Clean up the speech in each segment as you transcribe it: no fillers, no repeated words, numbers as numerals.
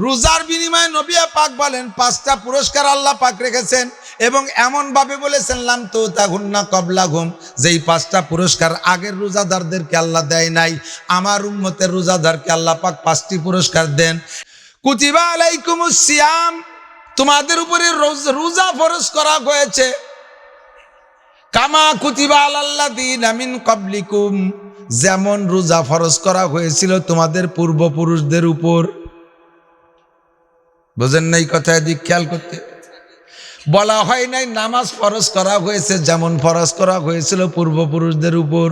রোজার বিনিময়ে নবী পাক বলেন 5টা পুরস্কার আল্লাহ পাক রেখেছেন এবং এমন ভাবে বলেছেন লাম তো তাগুন্না কবলাহুম, যেই 5টা পুরস্কার আগের রোজাদারদেরকে আল্লাহ দেয় নাই, আমার উম্মতের রোজাদারকে আল্লাহ পাক 5টি পুরস্কার দেন। কুতিবা আলাইকুমুস সিয়াম, তোমাদের উপরে রোজা ফরজ করা হয়েছে, কামা কুতিবা আলাল্লাযিনা মিন ক্বাবলিকুম, যেমন রোজা ফরজ করা হয়েছিল তোমাদের পূর্বপুরুষদের উপর। বুঝেন নাই কথা? এদিক খেয়াল করতে বলা হয় নাই নামাজ ফরজ করা হয়েছে যেমন ফরজ করা হয়েছিল পূর্বপুরুষদের উপর,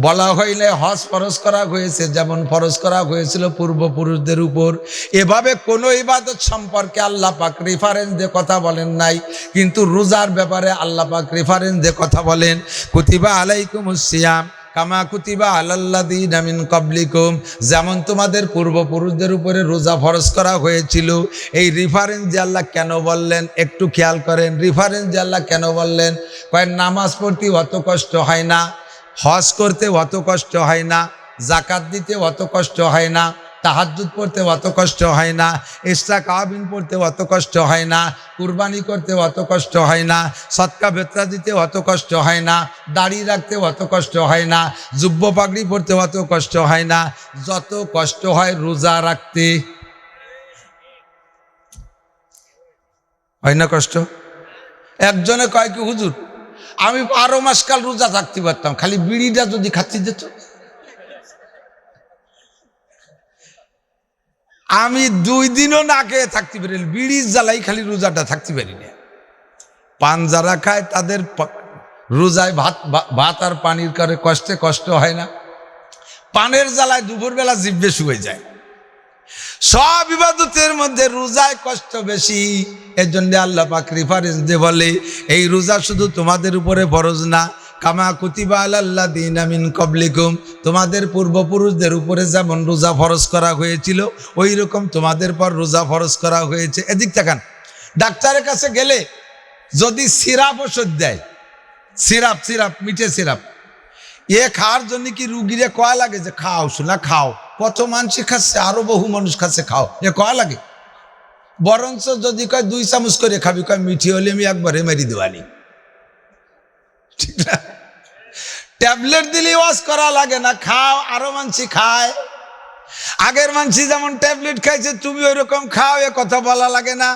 বলা হয় নাই হজ ফরজ করা হয়েছে যেমন ফরজ করা হয়েছিল পূর্বপুরুষদের উপর। এভাবে কোনো ইবাদত সম্পর্কে আল্লাহ পাক রেফারেন্স দিয়ে কথা বলেন নাই, কিন্তু রোজার ব্যাপারে আল্লাহ পাক রেফারেন্স দিয়ে কথা বলেন। কুতিবা আলাইকুমুস সিয়াম কামা কুতিবা আলাল্লাযিনা মিন ক্বাবলিকুম, যেমন তোমাদের পূর্বপুরুষদের উপরে রোজা ফরজ করা হয়েছিল। এই রেফারেন্স যে আল্লাহ কেন বললেন একটু খেয়াল করেন। রেফারেন্স যে আল্লাহ কেন বললেন? কয় নামাজ পড়তে অত কষ্ট হয় না, হজ করতে অত কষ্ট হয় না, যাকাত দিতে অত কষ্ট হয় না, তাহাজ্জুদ পড়তে অত কষ্ট হয় না, ইশরাক আবিন পড়তে অত কষ্ট হয় না, কুরবানি করতে অত কষ্ট হয় না, সদকা বেতরা দিতে অত কষ্ট হয় না, দাড়ি রাখতে অত কষ্ট হয় না, জুব্ব পাগড়ি পড়তে অত কষ্ট হয় না, যত কষ্ট হয় রোজা রাখতে। হয় না কষ্ট? একজনে কয় কি হুজুর আমি 12 মাস কাল রোজা থাকতে পারতাম, খালি বিড়িটা যদি খাচ্ছি যেত। আমি 2 দিনও না খেয়ে থাকতে পারি, বিড়ির জ্বালাই খালি রোজাটা থাকতে পারি না। পান যারা খায় তাদের রোজায় ভাত আর পানির করে কষ্ট হয় না, পানের জ্বালায় দুপুরবেলা জিভে শুয়ে যায়। সব ইবাদতের মধ্যে রোজায় কষ্ট বেশি। এর জন্য আল্লাহ পাক রেফারেন্স দিয়ে বলে এই রোজা শুধু তোমাদের উপরে ফরজ না, কামা কুতিবা আলাল্লাযিনা মিন ক্বাবলিকুম, তোমাদের পূর্বপুরুষদের উপরে যেমন রোজা ফরজ করা হয়েছিল ওই রকম তোমাদের পর রোজা ফরজ করা হয়েছে। এদিক তাকান, ডাক্তারের কাছে গেলে যদি সিরাপ ওষুধ দেয়, সিরাপ মিঠে সিরাপ, এ খাওয়ার জন্য কি রুগীরে কয়া লাগে যে খাও শোনা খাও, কত মানুষ খাচ্ছে, আরো বহু মানুষ খাচ্ছে, খাও, এ কয়া লাগে? বরঞ্চ যদি কয় 2 চামচ করে খাবি, কয় মিঠি হলে আমি একবারে মেরি দেওয়ানি। ঠিক না? ট্যাবলেট দিলে ওয়াজ করা লাগে না, খাও, আরো মানসি খায়। আগের মানসি যেমন ট্যাবলেট খাইছে তুমি ওই রকম খাও, এ কথা বলা লাগে না।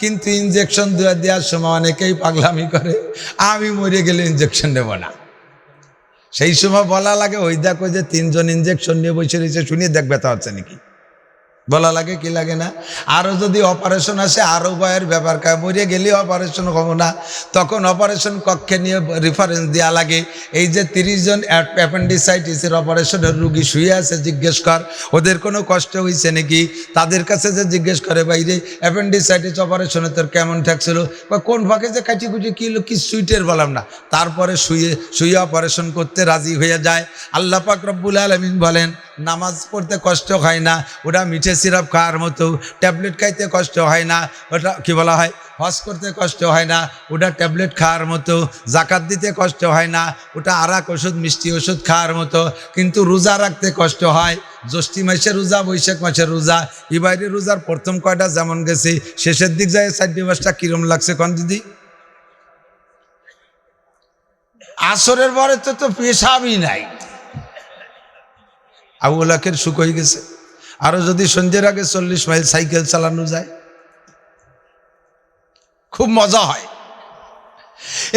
কিন্তু ইনজেকশন দেওয়ার সময় অনেকেই পাগলামি করে, আমি মরে গেলে ইনজেকশন নেব না। সেই সময় বলা লাগে ওই দেখো যে 3 জন ইনজেকশন নিয়ে বসে রয়েছে, শুনিয়ে দেখ ব্যথা হচ্ছে নাকি, বলা লাগে কি লাগে না? আরও যদি অপারেশন আসে আরও ভয়ের ব্যাপার, কায় মরে গেলে অপারেশন হবো না, তখন অপারেশন কক্ষে নিয়ে রেফারেন্স দেওয়া লাগে। এই যে 30 জন অ্যাপেন্ডিসাইটিসের অপারেশনের রুগী শুয়ে আছে, জিজ্ঞেস কর ওদের কোনো কষ্ট হয়েছে নাকি। তাদের কাছে যে জিজ্ঞেস করে বাইরে অ্যাপেন্ডিসাইটিস অপারেশনে তোর কেমন ঠেকছিল, বা কোন ফাঁকে যে কাটিকুটি কিলো কি সুইটের বললাম না, তারপরে শুয়ে অপারেশন করতে রাজি হয়ে যায়। আল্লাহ পাক রব্বুল আলামিন বলেন নামাজ পড়তে কষ্ট হয় না, ওটা মিঠে সিরাপ খাওয়ার মতো। ট্যাবলেট খাইতে কষ্ট হয় না, ওটা কি বলা হয়, হজ করতে কষ্ট হয় না, ওটা ট্যাবলেট খাওয়ার মতো। জাকাত দিতে কষ্ট হয় না, ওটা আরাক ওষুধ মিষ্টি ওষুধ খাওয়ার মতো। কিন্তু রোজা রাখতে কষ্ট হয়। জ্যৈষ্ঠী মাসের রোজা, বৈশাখ মাসের রোজা, ইবাইরের রোজার প্রথম কয়টা যেমন গেছে, শেষের দিক যায় 4 মাসটা কিরম লাগছে কন দিদি? আসরের পরে তো পেশাবই নাই, আবু লাখের সুখ হয়ে গেছে। আরো যদি সন্ধ্যের আগে 40 মাইল সাইকেল চালানো যায় খুব মজা হয়।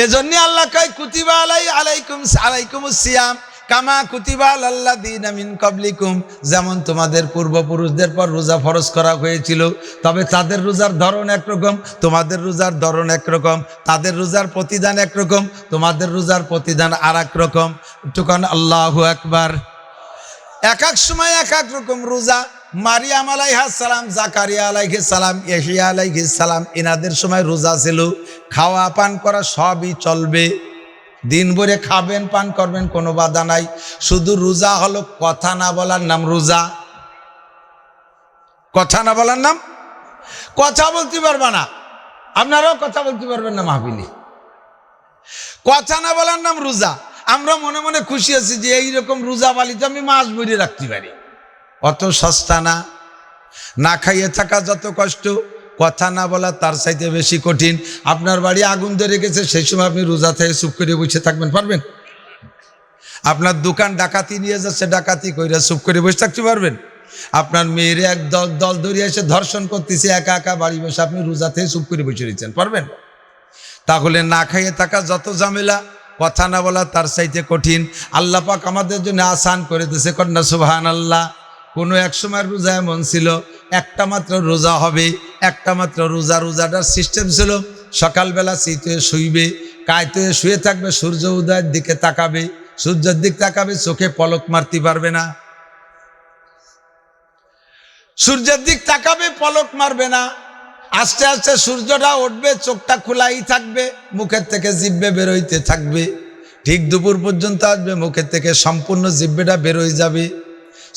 এজন্য আল্লাহ কয় কুতিবা আলাইকুমুস সিয়াম কামা কুতিবা আলাল্লাযিনা মিন ক্বাবলিকুম, যেমন তোমাদের পূর্বপুরুষদের পর রোজা ফরজ করা হয়েছিল। তবে তাদের রোজার ধরন একরকম, তোমাদের রোজার ধরন একরকম, তাদের রোজার প্রতিদান একরকম, তোমাদের রোজার প্রতিদান আর এক রকম। একটুখান আল্লাহু আকবার। এক এক সময় এক এক রকম রোজা। মারিয়াম আলাইহিস সালাম, জাকারিয়া আলাইহিস সালাম, ইয়াহইয়া আলাইহিস সালাম, এনাদের সময় রোজা ছিল। খাওয়া পান করা সবই চলবে, দিন ভরে খাবেন পান করবেন, কোনো বাধা নাই। শুধু রোজা হলো কথা না বলার নাম রোজা। কথা না বলার নাম, কথা বলতে পারবে না, আপনারাও কথা বলতে পারবেন না মাহফিলে। কথা না বলার নাম রোজা। আমরা মনে মনে খুশি আছি যে এইরকম রোজা পালিতে আমি মাস ভরে রাখতে পারি, অত সস্তা না। না খাইয়ে থাকা যত কষ্ট, কথা না বলা তার চাইতে বেশি কঠিন। আপনার বাড়ি আগুন ধরে গেছে, সেই সময় আপনি রোজা থেকে চুপ করে বসে থাকবেন, পারবেন? আপনার দোকান ডাকাতি নিয়ে যাচ্ছে, ডাকাতি কইরা চুপ করে বসে থাকতে পারবেন? আপনার মেয়েরে এক দল ধরিয়ে এসে ধর্ষণ করতেছে, একা একা বাড়ি বসে আপনি রোজা থেকে চুপ করে বসে রয়েছেন, পারবেন? তাহলে না খাইয়ে থাকা যত ঝামেলা, কথা না বলা তার চাইতে কঠিন। আল্লাহ পাক আমাদের জন্য আসান করে দিয়েছে, কন্যা সুবহানাল্লাহ। কোনো এক সময় রোজা এমন ছিল, একটা মাত্র রোজা হবে, একটা মাত্র রোজা। রোজাটার সিস্টেম ছিল সকালবেলা শীতে শুইবে, কায়তে শুয়ে থাকবে, সূর্য উদয়ের দিকে তাকাবে, সূর্যের দিক তাকাবে, চোখে পলক মারতে পারবে না। সূর্যের দিক তাকাবে, পলক মারবে না। আস্তে আস্তে সূর্যটা উঠবে, চোখটা খোলাই থাকবে, মুখের থেকে জিহ্বে বেরোইতে থাকবে। ঠিক দুপুর পর্যন্ত আসবে, মুখের থেকে সম্পূর্ণ জিহ্বেটা বেরোয় যাবে,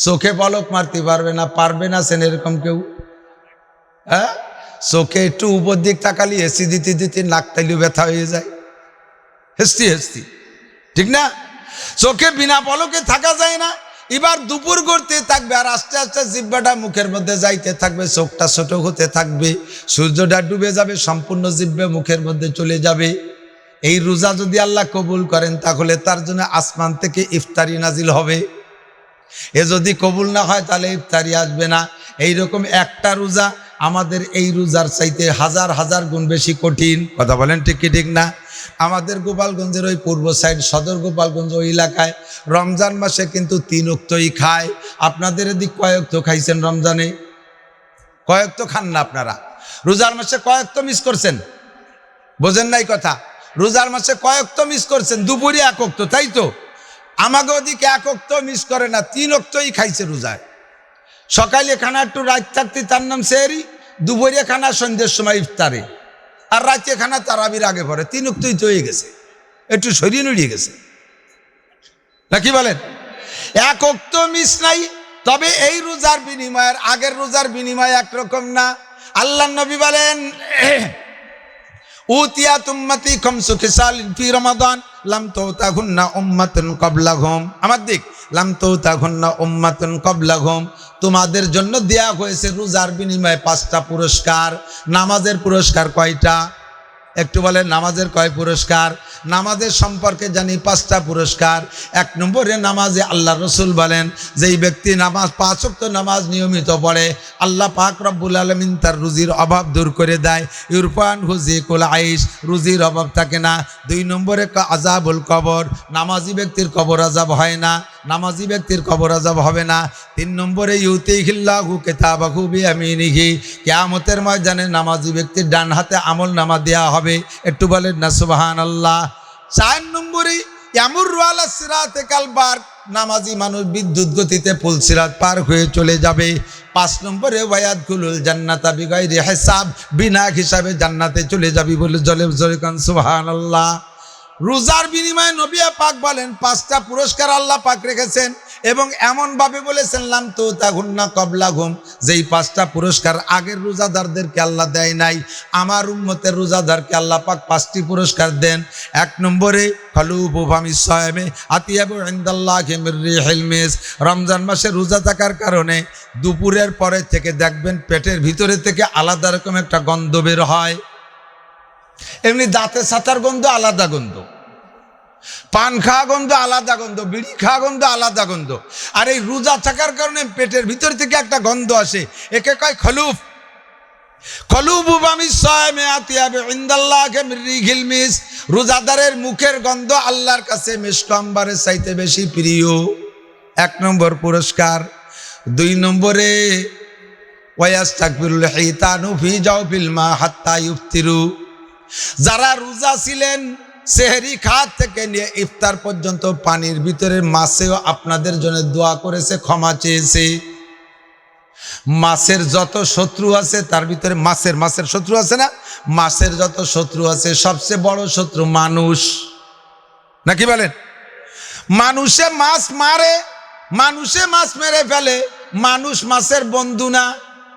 চোখে পলক মারতে পারবে না। পারবে না সেন এরকম কেউ? হ্যাঁ, চোখে একটু উপর দিক তাকালি হেসি দিতে দিতে নাক তাইলেও ব্যথা হয়ে যায়, হেসতি হেসতি, ঠিক না? চোখে বিনা পলকে থাকা যায় না। এবার দুপুর করতে থাকবে, আর আস্তে আস্তে জিহ্বাটা মুখের মধ্যে যাইতে থাকবে, চোখটা ছোট হতে থাকবে, সূর্যটা ডুবে যাবে, সম্পূর্ণ জিহ্বা মুখের মধ্যে চলে যাবে। এই রোজা যদি আল্লাহ কবুল করেন, তাহলে তার জন্য আসমান থেকে ইফতারি নাজিল হবে। এ যদি কবুল না হয়, তাহলে ইফতারি আসবে না। এইরকম একটা রোজা আমাদের এই রোজার চাইতে হাজার হাজার গুণ বেশি কঠিন। কথা বলেন ঠিক কি ঠিক না? আমাদের গোপালগঞ্জের ওই পূর্ব সাইড, সদর গোপালগঞ্জ ওই এলাকায় রমজান মাসে কিন্তু 3 ওয়াক্তই খায়। আপনাদের এদিক কয় ওয়াক্ত খাইছেন রমজানে? কয় ওয়াক্ত খান না আপনারা? রোজার মাসে কয় ওয়াক্ত মিস করছেন? বোঝেন নাই কথা? রোজার মাসে কয় ওয়াক্ত মিস করছেন? দুপুরে 1 ওয়াক্ত, তাই তো? আমাকে ওদিকে 1 ওয়াক্ত মিস করে না, 3 ওয়াক্তই খাইছে রোজায়। সকালে খানা একটু রাত থাকতে তার নাম সেহরি, দুপুরে খানা সন্ধ্যের সময় ইফতারে, আর রাতে খানা তারাবির আগে পরে। 3 ওয়াক্তই তো হয়ে গেছে, একটু সরিয়ে নড়িয়ে গেছে, নাকি বলেন? 1 ওয়াক্ত মিস নাই। তবে এই রোজার বিনিময়ের আগের রোজার বিনিময় একরকম না। আল্লাহ নবী বলেন, উতিয়াত উম্মতি খামসু খিসালিন ফি রমাদান লাম তুতাহুন্না উম্মাতুন ক্বাবলাহুম। আমার দিক, লাম তুতাহুন্না উম্মাতুন ক্বাবলাহুম, তোমাদের জন্য দেয়া হয়েছে রোজার বিনিময়ে 5টা পুরস্কার। নামাজের পুরস্কার কয়টা? একটু বলেন, নামাজের কয় পুরস্কার? নামাজের সম্পর্কে জানি 5টা পুরস্কার। 1 নম্বরে নামাজে আল্লাহ রসুল বলেন, যেই ব্যক্তি নামাজ 5 ওয়াক্ত নামাজ নিয়মিত পড়ে, আল্লাহ পাক রব্বুল আলামিন তার রুজির অভাব দূর করে দেয়। ইরফান হুজিকুল আইশ, রুজির অভাব থাকে না। 2 নম্বরে আযাবুল কবর, নামাজি ব্যক্তির কবর আযাব হয় না, নামাজি ব্যক্তির কবর আযাব হবে না। 3 নম্বরে ইউতিহিল্লাহু কিতাবাহু বিয়ামিনিহি, কিয়ামতের ময়দানে নামাজি ব্যক্তির ডান হাতে আমল নামা দেয়া হবে। একটু বলেন না সুবহানাল্লাহ। 4 নম্বরে ইয়ামুরু আলা সিরাতে কালবার, নামাজি মানুষ বিদ্যুৎ গতিতে পুল সিরাত পার হয়ে চলে যাবে। 5 নম্বরে ওয়ায়াদখুলুল জান্নাতা বিগাইরি হিসাব, বিনা হিসাবে জান্নাতে চলে যাবি। বলে জলে জলে কান সুবহানাল্লাহ। রোজার বিনিময়ে নবী পাক বলেন 5টা পুরস্কার আল্লাহ পাক রেখেছেন, এবং এমনভাবে বলেছেন লাম তুতাহুন্না ক্বাবলাহুম, যেই 5টা পুরস্কার আগের রোজাদারদেরকে আল্লাহ দেয় নাই, আমার উম্মতের রোজাদারকে আল্লাহ পাক 5টি পুরস্কার দেন। 1 নম্বরে খালুফু ফামিস সায়মে আতিয়াবু ইনদাল্লাহি মির রিহিল মিস, রমজান মাসে রোজা থাকার কারণে দুপুরের পরে থেকে দেখবেন পেটের ভিতরে থেকে আলাদা রকম একটা গন্ধ বের হয়। এমনি দাঁতে ছাতার গন্ধ আলাদা গন্ধ, পান খাওয়া গন্ধ আলাদা গন্ধ, বিড়ি খাওয়া গন্ধ আলাদা গন্ধ। আর এই রোজা থাকার কারণে পেটের ভিতর থেকে একটা গন্ধ আসে, একে কয় খলুফ। খলুফু ফামিস সায়মে আতিয়াবু ইনদাল্লাহি মির রিহিল মিস, রোজাদারের মুখের গন্ধ আল্লাহর কাছে মিশক আম্বারের চাইতে বেশি প্রিয়। 1 নম্বর পুরস্কার। 2 নম্বরে ওয়ায়াস্তাকবিরুল হিতানু ফি জাওফিল মা হাত্তা ইফতিরু, যারা রোজা ছিলেন সেহরি খাত থেকে নিয়ে ইফতার পর্যন্ত পানির ভিতরে মাছেও আপনাদের জন্য দোয়া করেছে, ক্ষমা চেয়েছে। মাছের যত শত্রু আছে তার ভিতরে মাছের শত্রু আছে না, মাছের যত শত্রু আছে সবচেয়ে বড় শত্রু মানুষ, নাকি বলেন? মানুষে মাছ মারে, মানুষে মাছ মেরে ফেলে, মানুষ মাছের বন্ধু না।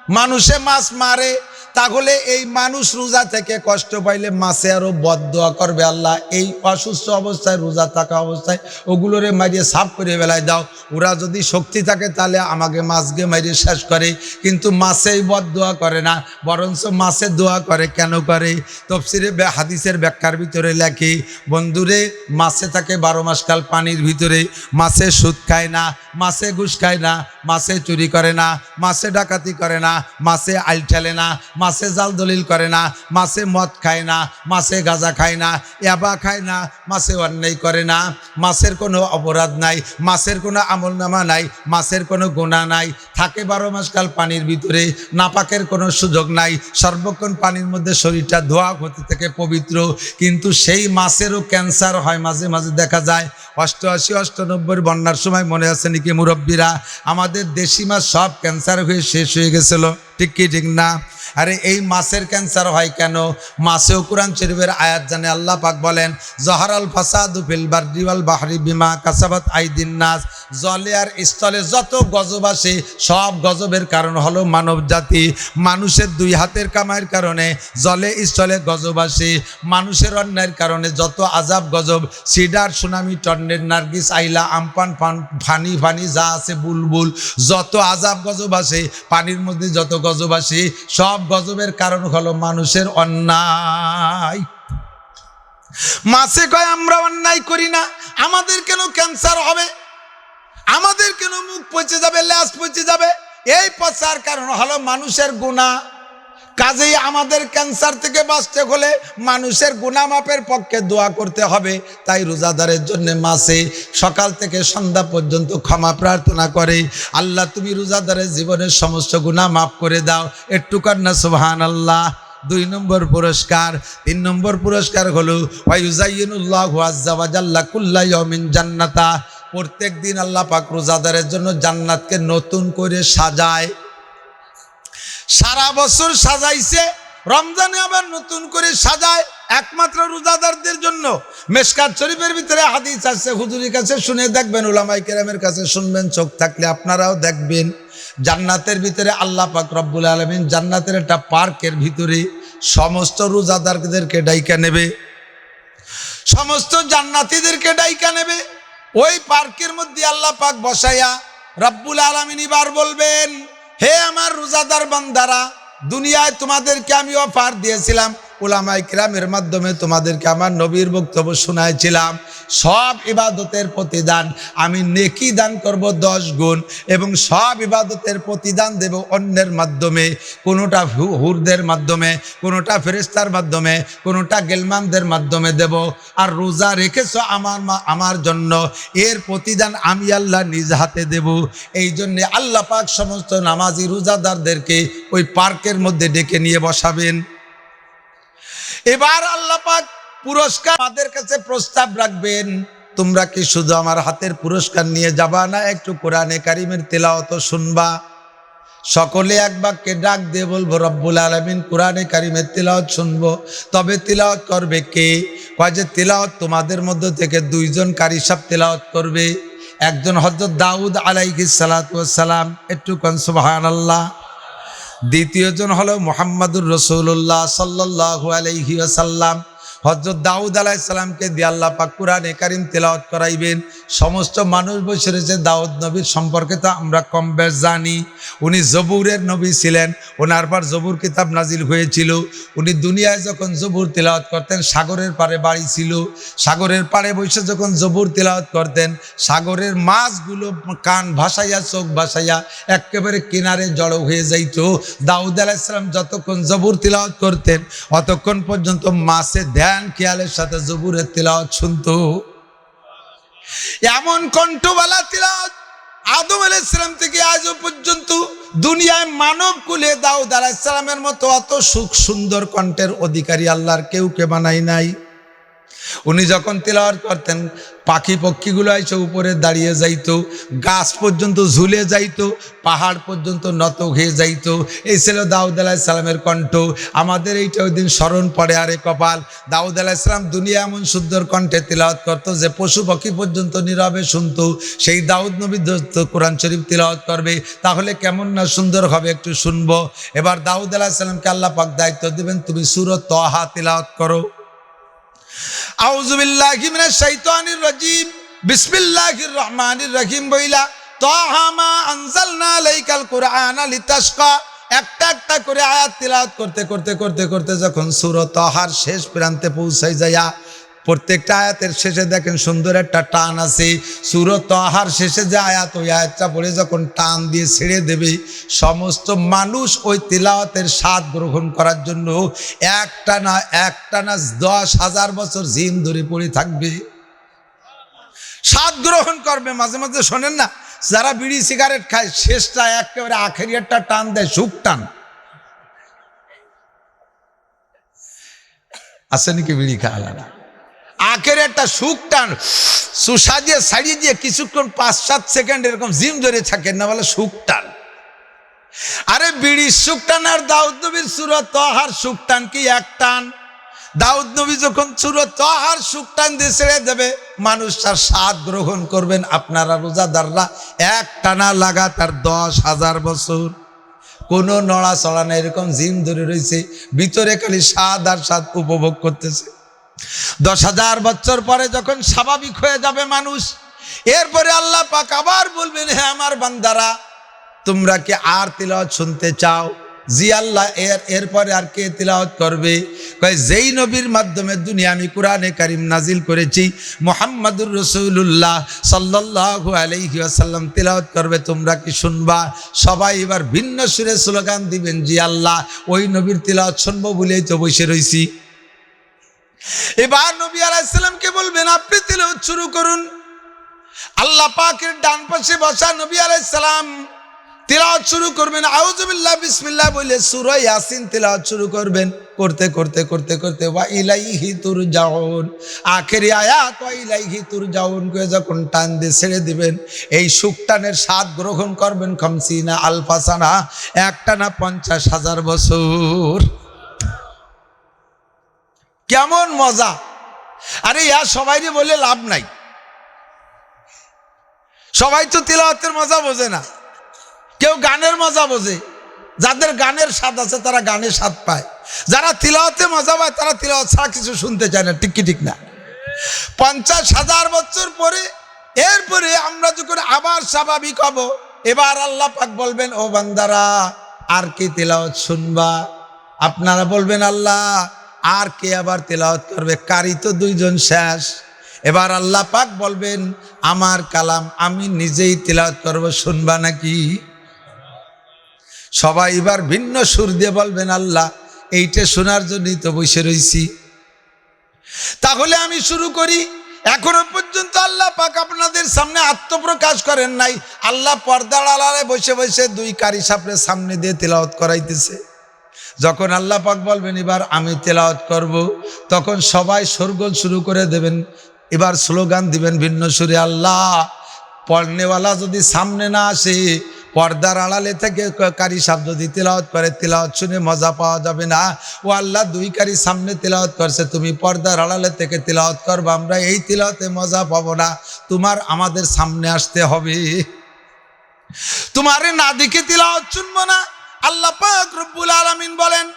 মানুষে মাছ মারে, তাহলে এই মানুষ রোজা থেকে কষ্ট পাইলে মাছে আরো বদদোয়া করবে, আল্লাহ এই অসুস্থ অবস্থায় রোজা থাকা অবস্থায় ওগুলোরে মারিয়ে সাফ করে বেলায় দাও। ওরা যদি শক্তি থাকে তাহলে আমাকে মাছকে মারিয়ে শেষ করে, কিন্তু মাছেই বদদোয়া করে না, বরঞ্চ মাছে দোয়া করে। কেন করে? তফসিরে হাদিসের ব্যাখ্যার ভিতরে লেখে, বন্ধুরে মাছে থাকে 12 মাস কাল পানির ভিতরে, মাছে সুদ খায় না, মাছে ঘুষ খায় না, মাছে চুরি করে না, মাছে ডাকাতি করে না, মাছে আইল ঠেলে না, মাছে জাল দলিল করে না, মাছে মদ খায় না, মাছে গাঁজা খায় না, ইয়াবা খায় না, মাছে অন্যায় করে না, মাছের কোনো অপরাধ নাই, মাছের কোনো আমলনামা নাই, মাছের কোনো গুনাহ নাই, থাকে 12 মাস কাল পানির ভিতরে, নাপাকের কোনো সুযোগ নাই, সর্বক্ষণ পানির মধ্যে শরীরটা ধোয়া হতে থেকে পবিত্র। কিন্তু সেই মাছেরও ক্যান্সার হয় মাঝে মাঝে দেখা যায়। 88, 98 বন্যার সময় মনে আছে নাকি মুরব্বীরা, আমাদের দেশি মাছ সব ক্যান্সার হয়ে শেষ হয়ে গেছিল, ঠিক কি ঠিক না? আরে এই মাছের ক্যান্সার হয় কেন? মাছেও কোরআন শরীফের আয়াত জানে, আল্লাহ পাক বলেন, জহারাল ফাসাদু ফিল বাররি ওয়াল বাহরি বিমা কাসাবাত আইদিন নাস। জলে আর স্থলে যত গজব আসে সব গজবের কারণ হলো মানব জাতি। মানুষের 2 হাতের কামাইয়ের কারণে জলে স্থলে গজব আসে, মানুষের অন্যায়ের কারণে যত আজাব গজব, সিডার সুনামি টর্নেড নার্গিস আইলা আমপান ফানি ফানি যা আছে বুলবুল, যত আজাব গজব আসে, পানির মধ্যে যত গজব আসে, সব গজবের কারণ হলো মানুষের অন্যায়। মাছে কয় আমরা অন্যায় করি না, আমাদের কেন ক্যান্সার হবে, আমাদের কেন মুখ পচে যাবে, ল্যাস পচে যাবে? এই পচার কারণ হলো মানুষের গুনাহ। কাজেই আমাদের ক্যান্সার থেকে বাঁচতে হলে মানুষের গুনাহ মাপের পক্ষে দোয়া করতে হবে। তাই রোজাদারের জন্য মাসে সকাল থেকে সন্ধ্যা পর্যন্ত ক্ষমা প্রার্থনা করে, আল্লাহ তুমি রোজাদারের জীবনের সমস্ত গুনাহ মাফ করে দাও। একটু কন্যা সুবহানাল্লাহ। 2 নম্বর পুরস্কার। 3 নম্বর পুরস্কার হলো ওয়ায়ুজাইয়িনুল্লাহু আযজা ওয়া জাল্লা কুল্লা ইয়াউমিন জান্নাতা। প্রত্যেক দিন আল্লাহ পাক রোজাদারের জন্য জান্নাতকে নতুন করে সাজায়। সারা বছর সাজাইছে, রমজানে আবার নতুন করে সাজায় একমাত্র রোজাদারদের জন্য। মেশকাত শরীফের ভিতরে হাদিস আছে, হুজুরের কাছে শুনে দেখবেন, উলামায়ে কেরামের কাছে শুনবেন, চোখ থাকলে আপনারাও দেখবেন। জান্নাতের ভিতরে আল্লাহ পাক রব্বুল আলামিন জান্নাতের একটা পার্কের ভিতরে সমস্ত রোজাদারদেরকে ডাইকা নেবে, সমস্ত জান্নাতীদেরকে ডাইকা নেবে। ওই পার্কের মধ্যে আল্লাহ পাক বসাইয়া রব্বুল আলামিন এবার বলবেন, হে আমার রোজাদার বান্দারা, দুনিয়ায় তোমাদেরকে আমি অফার দিয়েছিলাম, উলামায়ে কেরামের মাধ্যমে তোমাদেরকে আমার নবীর বক্তব্য শোনাইছিলাম, সব ইবাদতের প্রতিদান আমি নেকি দান করব 10 গুণ, এবং সব ইবাদতের প্রতিদান দেব অন্যের মাধ্যমে, কোনোটা হুরদের মাধ্যমে, কোনোটা ফেরেশতার মাধ্যমে, কোনোটা গেলমানদের মাধ্যমে দেব। আর রোজা রেখেছো আমার জন্য, এর প্রতিদান আমি আল্লাহ নিজ হাতে দেব। এই জন্যে আল্লাহ পাক সমস্ত নামাজি রোজাদারদেরকে ওই পার্কের মধ্যে ডেকে নিয়ে বসাবেন। এবার আল্লাহ পাক পুরস্কার আমাদের কাছে প্রস্তাব রাখবেন, তোমরা কি শুধু আমার হাতের পুরস্কার নিয়ে যাবা, না একটু কোরআনে কারিমের তেলাওয়াত শুনবা? সকলে এক বাক্যে ডাক দিয়ে বলবো, রব্বুল আলামিন কোরআনে কারিমের তেলাওয়াত শুনবো। তবে তেলাওয়াত করবে কে? কয় যে তেলাওয়াত তোমাদের মধ্য থেকে 2 জন কারি সাহেব তেলাওয়াত করবে। একজন হযরত দাউদ আলাইহিস সালাতু ওয়াস সালাম, একটু কোন সুবহানাল্লাহ। দ্বিতীয়জন হলো মুহাম্মাদুর রাসূলুল্লাহ সাল্লাল্লাহু আলাইহি ওয়াসাল্লাম। হযরত দাউদ আলাইহিস সালামকে দিয়ে আল্লাহ পাক কোরআনে কারীম তেলাওয়াত করাইবেন। সমস্ত মানুষ বসে রয়েছে, দাউদ নবীর সম্পর্কে তো আমরা কম বেশ জানি। উনি জবুরের নবী ছিলেন, ওনার পর জবুর কিতাব নাজিল হয়েছিল। উনি দুনিয়ায় যখন জবুর তেলাওয়াত করতেন, সাগরের পাড়ে বাড়ি ছিল, সাগরের পাড়ে বসে যখন জবুর তেলাওয়াত করতেন, সাগরের মাছগুলো কান ভাসাইয়া চোখ ভাসাইয়া একেবারে কিনারে জড়ো হয়ে যাইত। দাউদ আলাইহিস সালাম যতক্ষণ জবুর তেলাওয়াত করতেন, অতক্ষণ পর্যন্ত মাছে ধ্যান খেয়ালের সাথে জবুরের তেলাওয়াত শুনতো। এমন কণ্ঠওয়ালা তেলাওয়াত আদম আলাইহিস সালাম থেকে আজও পর্যন্ত দুনিয়ায় মানব কুলে দাউদ আলাইহিস সালামের মতো অত সুন্দর কণ্ঠের অধিকারী আল্লাহর কেউ কে বানাই নাই। উনি যখন তেলাওয়াত করতেন, পাখি পক্ষীগুলো এসে উপরে দাঁড়িয়ে যাইতো, গাছ পর্যন্ত ঝুলে যাইতো, পাহাড় পর্যন্ত নত হয়ে যাইতো। এই ছিল দাউদ আলাইহিস সালামের কণ্ঠ। আমাদের এইটা ওই দিন স্মরণ পড়ে, আরে কপাল, দাউদ আলাইহিস সালাম দুনিয়া এমন সুন্দর কণ্ঠে তিলাওয়াত করতো যে পশু পাখি পর্যন্ত নীরবে শুনতো। সেই দাউদ নবী কোরআন শরীফ তিলাওয়াত করবে, তাহলে কেমন না সুন্দর হবে, একটু শুনবো। এবার দাউদ আলাইহিস সালামকে আল্লাহ পাক দায়িত্ব দিবেন, তুমি সূরা তাহা তিলাওয়াত করো। আউযু বিল্লাহি মিনাশ শাইতানির রাজিম, বিসমিল্লাহির রহমানির রহিম বইলা তাহা মা আনজালনা আলাইকাল কুরআনা লিতাশকা, একটা একটা করে আয়াত তিলাওয়াত করতে করতে করতে করতে যখন সূরা তাহার শেষ প্রান্তে পৌঁছায় যায়, প্রত্যেকটা আয়াতের শেষে দেখেন সুন্দর একটা টান আছে। সূরা তাহার শেষে যে আয়াত, ওই আয়াতটা পড়ে যখন টান দিয়ে ছেড়ে দেবে, সমস্ত মানুষ ওই তিলাওয়াতের স্বাদ গ্রহণ করার জন্য একটানা 10,000 বছর জিন ধরে পড়ে থাকবে, স্বাদ গ্রহণ করবে। মাঝে মাঝে শোনেন না, যারা বিড়ি সিগারেট খায় শেষটা একেবারে আখেরি একটা টান দেয়, সুখ টান আছে নাকি? বিড়ি খাওয়া আখের একটা সুখ টান, সুসা দিয়ে ছাড়িয়ে দিয়ে কিছুক্ষণ 5-7 সেকেন্ড এরকম জিম ধরে থাকেন না, বলে সুখ টান। আরে বিড়ির সুখ টান আর দাউদ নবীর সূরা তাহার সুখ টান কি এক টান? দাউদ নবী যখন সূরা তাহার সুখ টান দিয়ে ছেড়ে দেবে, মানুষ তার স্বাদ গ্রহণ করবেন। আপনারা রোজাদাররা এক টানা লাগাতার 10,000 বছর কোনো নড়াচড়া না, এরকম জিম ধরে রয়েছে, ভিতরে খালি স্বাদ আর স্বাদ উপভোগ করতেছে। 10,000 বছর পরে যখন স্বাভাবিক হয়ে যাবে মানুষ, এরপরে আল্লাহ পাক আবার বলবেন, হে আমার বান্দারা, তোমরা কি আর তিলাওয়াত শুনতে চাও? জি আল্লাহ। এরপরে আর কে তিলাওয়াত করবে? কয় যেই নবীর মাধ্যমে দুনিয়া আমি কোরআনে কারিম নাজিল করেছি, মুহাম্মাদুর রাসূলুল্লাহ সাল্লাল্লাহু আলাইহি ওয়াসাল্লাম তিলাওয়াত করবে, তোমরা কি শুনবা? সবাই এবার ভিন্ন সুরে স্লোগান দিবেন, জি আল্লাহ, ওই নবীর তিলাওয়াত শুনবো বলেই তো বসে রইছি। এবার নবী আলাইহিস সালামকে বলবেন, আপনি তিলাওয়াত শুরু করুন। আল্লাহ পাকের ডান পাশে বসা নবী আলাইহিস সালাম তিলাওয়াত শুরু করবেন, আউযু বিল্লাহ বিসমিল্লাহ বলে সূরা ইয়াসিন তিলাওয়াত শুরু করবেন। করতে করতে করতে করতে ওয়া ইলাইহি তুরজাউন, আখেরি আয়াত ওয়া ইলাইহি তুরজাউন করে যখন টান দিয়ে ছেড়ে দিবেন, এই সুখ টানের স্বাদ গ্রহণ করবেন 50 আলফা সানা, একটানা 50,000 বছর। কেমন মজা! আরে ইয়া সবাইরে বলে লাভ নাই, সবাই তো তিলাওয়াতের মজা বোঝে না, কেউ গানের মজা বোঝে। যাদের গানের স্বাদ আছে তারা গানের স্বাদ পায়, যারা তিলাওয়াতে মজা পায় তারা তিলাওয়াত ছাড়া কিছু শুনতে চায় না, ঠিক কি ঠিক না? 50,000 বছর পরে এরপরে আমরা যখন আবার স্বাভাবিক হব, এবার আল্লাহ পাক বলবেন, ও বান্দারা, আর কি তিলাওয়াত শুনবা? আপনারা বলবেন, আল্লাহ আর কে আবার তিলাওয়াত করবে? কারি তো 2 জন শেষ। এবার আল্লাহ পাক বলবেন, আমার কালাম আমি নিজেই তিলাওয়াত করব, শুনবা নাকি? সবাই এবার ভিন্ন সুর দিয়ে বলবেন, আল্লাহ এইটা শোনার জন্যই তো বসে রইছি। তাহলে আমি শুরু করি। এখনো পর্যন্ত আল্লাহ পাক আপনাদের সামনে আত্মপ্রকাশ করেন নাই। আল্লাহ পর্দার আড়ালে বসে বসে 2 কারি সাপড়ে সামনে দিয়ে তিলাওয়াত করাইতেছে। যখন আল্লাহ পাক বলবেন এবার আমি তিলাওয়াত করব, তখন সবাই শোরগোল শুরু করে দেবেন। এবার স্লোগান দিবেন ভিন্ন সুরে, আল্লাহ পড়নেওয়ালা যদি সামনে না আসে, পর্দার আড়ালে থেকে কারি সাহেব যদি তিলাওয়াত করে, তিলাওয়াত শুনে মজা পাওয়া যাবে না। ও আল্লাহ 2 কারি সামনে তিলাওয়াত করছে, তুমি পর্দার আড়ালে থেকে তিলাওয়াত করবা, আমরা এই তিলাওয়াতে মজা পাবো না, তোমার আমাদের সামনে আসতে হবে, তোমারে না দেখে তিলাওয়াত শুনবো না। আল্লাহ পাক রব্বুল আলামিন বলেন,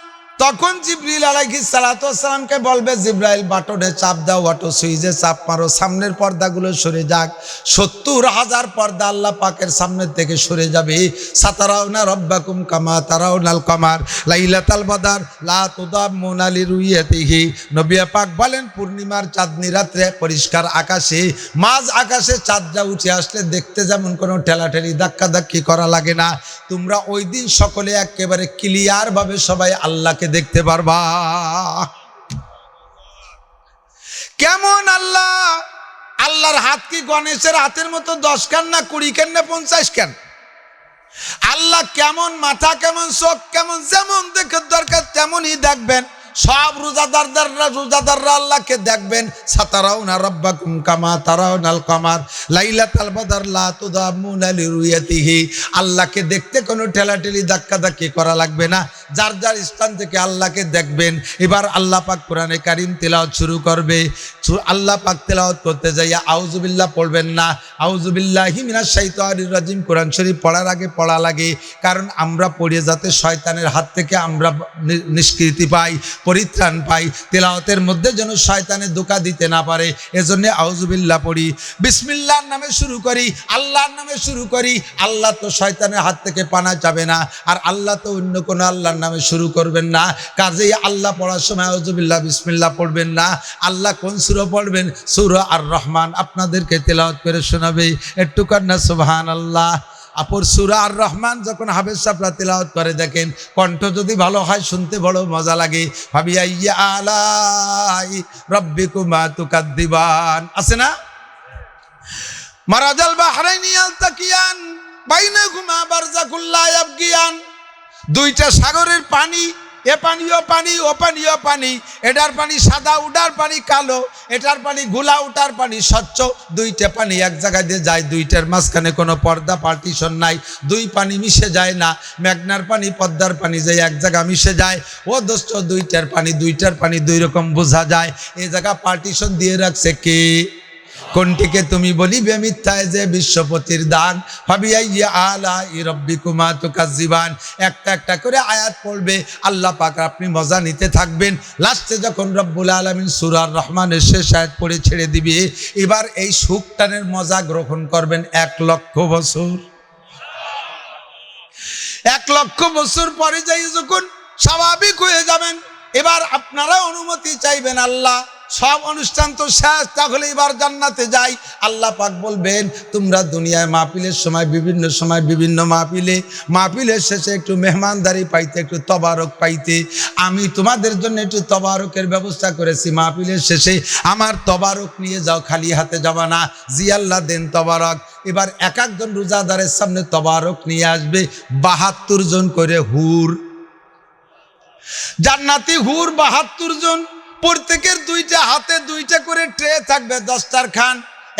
তখন জিবরিল আলাইহিস সালাতু ওয়াস সালামকে বলবে, জিবরাইল বাটনে চাপ দাও, অটো সুইচে চাপ মারো, সামনের পর্দাগুলো সরে যাক। 70,000 পর্দা আল্লাহ পাকের সামনের থেকে সরে যাবে। সাতারাউনা রব্বাকুম কামা তারাউনাল কমার লাইলাতাল বদর লা তুদাম্মুনা লিরুইয়াতিহি। নবী পাক বলেন, পূর্ণিমার চাঁদনি রাত্রে পরিষ্কার আকাশে, মাঝ আকাশে চাঁদটা উঠে আসলে দেখতে যেমন কোনো ঠেলাঠেলি ধাক্কাধাক্কি করা লাগে না, তোমরা ওই দিন সকলে একেবারে ক্লিয়ার ভাবে সবাই আল্লাহকে দেখতে পারবা। কেমন আল্লাহ! আল্লাহর হাত কি গণেশের হাতের মতো 10 কান না 20 কান না 50 কান? আল্লাহ কেমন মাথা, কেমন চোখ, কেমন যেমন দেখে দরকার তেমনই দেখবেন। সব রোজাদাররা আল্লাহকে দেখবেন। সাতারাউনা রাব্বাকুম কামা তারাউনাল কামার লাইলাতাল বদর লা তুদামুনা লিরুয়াতিহি। আল্লাহকে দেখতে কোনো ঠেলাঠেলি ধাক্কাধাক্কি করা লাগবে না, যার যার স্থান থেকে আল্লাহকে দেখবেন। এবার আল্লাহ পাক কোরআনে কারীম তেলাওয়াত শুরু করবে। আল্লাহ পাক তেলাওয়াত করতে যাইয়া আউযু বিল্লাহ পড়বেন না, আউযু বিল্লাহি মিনাশ শাইতানির রাজিম কোরআন শরীফ পড়ার আগে পড়া লাগে, কারণ আমরা পড়ে যাতে শয়তানের হাত থেকে আমরা নিষ্কৃতি পাই, পরিত্রাণ পাই। তেলাওয়াতের মধ্যে যেন শয়তানের ধোঁকা দিতে না পারে, এজন্য আউযু বিল্লাহ পড়ি। বিসমিল্লাহর নামে শুরু করি, আল্লাহর নামে শুরু করি। আল্লাহ তো শয়তানের হাত থেকে পানা যাবে না, আর আল্লাহ তো অন্য কোনো আল্লাহর নামে শুরু করবেন না। কাজেই আল্লাহ পড়ার সময় আউযু বিল্লাহ বিসমিল্লাহ পড়বেন না। আল্লাহ কোন সূরা পড়বেন? সূরা আর রহমান। আপনাদেরকে তেলাওয়াত করে শোনাবে, একটু কান্না সুবহানাল্লাহ। আপর সূরা আর রহমান যখন হাফেজ সাহেবরা তেলাওয়াত করে, দেখেন কণ্ঠ যদি ভালো হয় শুনতে বড় মজা লাগে। ফাবিআইয়ি আলাই রাব্বিকুমা তুকাদ্দিবান, আছে না? মারাজাল বাহরাইনি ইয়ালতাকিয়ান বাইনাহুমা বারযাকুল লা ইয়াবগিয়ান। দুইটা সাগরের পানি, এ পানি ও পানি, ও পানি ও পানি। এটার পানি সাদা, ওটার পানি কালো। এটার পানি ঘোলা, ওটার পানি স্বচ্ছ। দুইটা পানি এক জায়গায় দিয়ে যায়, দুইটার মাঝখানে কোনো পর্দা পার্টিশন নাই, দুই পানি মিশে যায় না। মেঘনার পানি পদ্মার পানি যে এক জায়গা মিশে যায়, ও দোস্ত দুইটার পানি দুই রকম বোঝা যায়। এই জায়গা পার্টিশন দিয়ে রাখছে কে? কোনটিকে তুমি বলিবে মিথ্যায় যে বিশ্বপতির দান। ফাবিআইয়ি আলাই রাব্বিকুমা তুকাজ্জিবান। একটা একটা করে আয়াত পড়বে, আল্লাহ পাক আপনি মজা নিতে থাকবেন। লাস্টে যখন রব্বুল আলামিন সূরা আর রহমানের শেষ আয়াত পড়ে ছেড়ে দিবে, এবার এই সুখটানের মজা গ্রহণ করবেন 1,00,000 বছর। 1,00,000 বছর পরে যাই যখন স্বাভাবিক হয়ে যাবেন, এবার আপনারা অনুমতি চাইবেন, আল্লাহ সব অনুষ্ঠান তো শেষ, তাহলে এবার জান্নাতে যাই। আল্লাহ পাক বলবেন, তোমরা দুনিয়ায় মাহফিলের সময় বিভিন্ন মাহফিলের শেষে একটু মেহমানদারি পাইতে, একটু তবারক পাইতে, আমি তোমাদের জন্য একটু তবারকের ব্যবস্থা করেছি। মাহফিলের শেষে আমার তবারক নিয়ে যাও, খালি হাতে যাবা না। জি আল্লাহ দেন তবারক। এবার এক একজন রোজাদারের সামনে তবারক নিয়ে আসবে 72 জন করে হুর, জান্নাতি হুর 72 জন। প্রত্যেকের দুইটা হাতে দুইটা করে ট্রে থাকবে, দস্তারখান।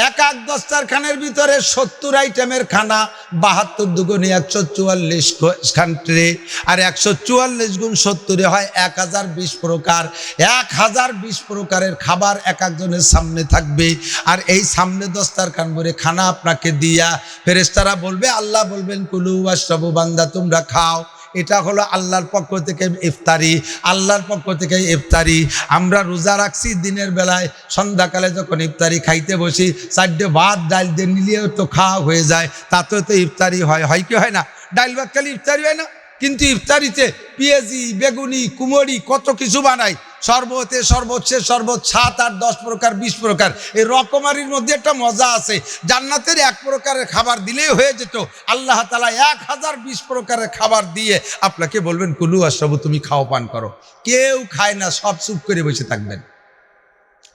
এক দস্তারখানের ভিতরে 70 আইটেমের খানা, 72 দুগুণে 144 খান ট্রে, আর 144 গুণ 70 হয় 1020 প্রকার। 1020 প্রকারের খাবার এক একজনের সামনে থাকবে। আর এই সামনে দস্তারখান ভরে খানা আপনাকে দিয়া ফেরেশতারা বলবে, আল্লাহ বলবেন কুলু ওয়াশরাবু, বান্দা তোমরা খাও। এটা হলো আল্লাহর পক্ষ থেকে ইফতারি, আল্লাহর পক্ষ থেকে ইফতারি। আমরা রোজা রাখছি দিনের বেলায়, সন্ধ্যাকালে যখন ইফতারি খাইতে বসি, 4টে ভাত ডাল দিয়ে নিলেও তো খাওয়া হয়ে যায়, তাতেও তো ইফতারি হয় কি হয় না? ডাল ভাত খালি ইফতারি হয় না, কিন্তু ইফতারিতে পেঁয়াজি, বেগুনি, কুমড়ি কত কিছু বানাই। শরবতে সর্বোচ্চে শরবত 7, 8, 10 প্রকার, 20 প্রকার। এই রকমারির মধ্যে একটা মজা আছে। জান্নাতের 1 প্রকারের খাবার দিলেই হয়ে যেত, আল্লাহ তাআলা 1020 প্রকারের খাবার দিয়ে আপনাকে বলবেন কুলু ওয়াশরাবু, তুমি খাও পান করো। কেউ খায় না, সব চুপ করে বসে থাকবেন।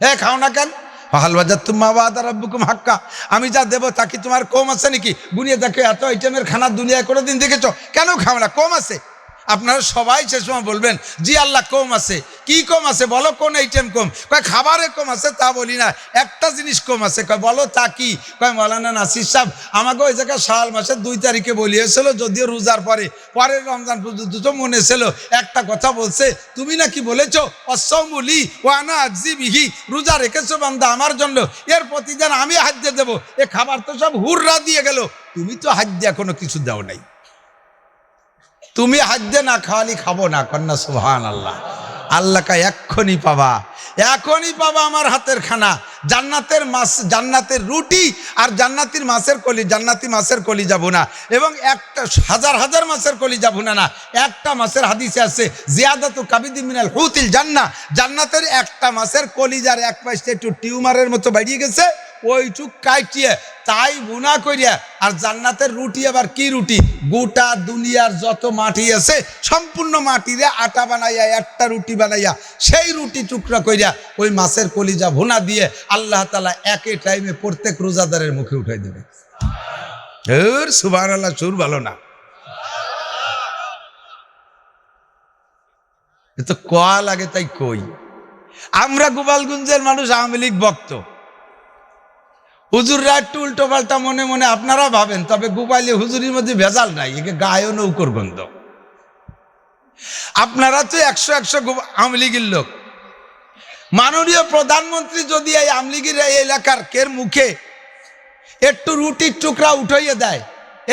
হ্যাঁ, খাও না কেন? ফাহাল ওয়াজাদতুম মা ওয়া'আদা রাব্বুকুম হাক্কা। আমি যা দেবো তা কি তোমার কম আছে নাকি? গুনিয়ে দেখো, এত আইটেমের খানা দুনিয়ায় কোনোদিন দেখেছো? কেন খাও না? কম আছে। আপনারা সবাই সে সময় বলবেন, জি আল্লাহ কম আছে। কি কম আছে বলো, কোন আইটেম কম? কয় খাবারে কম আছে, তা বলি না, একটা জিনিস কম আছে। কয় বলো তা কি? কয় মাওলানা নাসির সাহেব আমাকে ওই জায়গায় শাওয়াল মাসের 2 তারিখে বলিয়েছিল, যদিও রোজার পরের রমজান পর্যন্ত তো মনে ছিল, একটা কথা বলছে, তুমি নাকি বলেছো অসৌমু লি ওয়া আনা আজজি বিহি, রোজা রেখেছো বান্দা আমার জন্য, এর প্রতিদান আমি হাজ্জে দেবো। এ খাবার তো সব হুররা দিয়ে গেল, তুমি তো হাজ্জে এখনো কিছু দাও নাই। তুমি হাজ্জে না খাওয়ালি খাবো না, কন্যা সুবহানাল্লাহ। আল্লাহ কা এক্ষুনি পাবা আমার হাতের খানা। জান্নাতের মাছ, জান্নাতের রুটি আর জান্নাতি মাছের কলি যাবো না, এবং একটা হাজার মাছের কলি যাবো না। একটা মাছের হাদিসে আছে জিয়াদাতু কাবিদি মিনাল হুতিল জান্নাহ, জান্নাতের একটা মাছের কলিজার এক পাশে একটু টিউমারের মতো বেরিয়ে গেছে, ওইটুক কাটিয়ে তাই বুনা করিয়া। আর জান্নাতের রুটি আবার কি রুটি? গোটা দুনিয়ার যত মাটি আছে সম্পূর্ণ মাটিরে আটা বানাইয়া, একটা রুটি বানাইয়া, সেই রুটি টুকরা করিয়া ওই মাছের কলিজা ভুনা দিয়ে আল্লাহ তাআলা একই টাইমে প্রত্যেক রোজাদারের মুখে উঠাই দেবে। সুবহানাল্লাহ, সুর ভালো না? এ তো কোয়া লাগে তাই কই। আমরা গোপালগঞ্জের মানুষ আওয়ামী লীগ ভক্ত, হুজুররা একটু উল্টো পাল্টা মনে মনে আপনারা ভাবেন, তবে গোপালে হুজুরির মধ্যে ভেজাল নাই, একে গায়ে নৌকর গন্ধ। আপনারা তো 100 আওয়ামী লীগের লোক। মাননীয় প্রধানমন্ত্রী যদি এই আওয়ামী লীগের এই এলাকার কের মুখে একটু রুটির টুকরা উঠাইয়ে দেয়,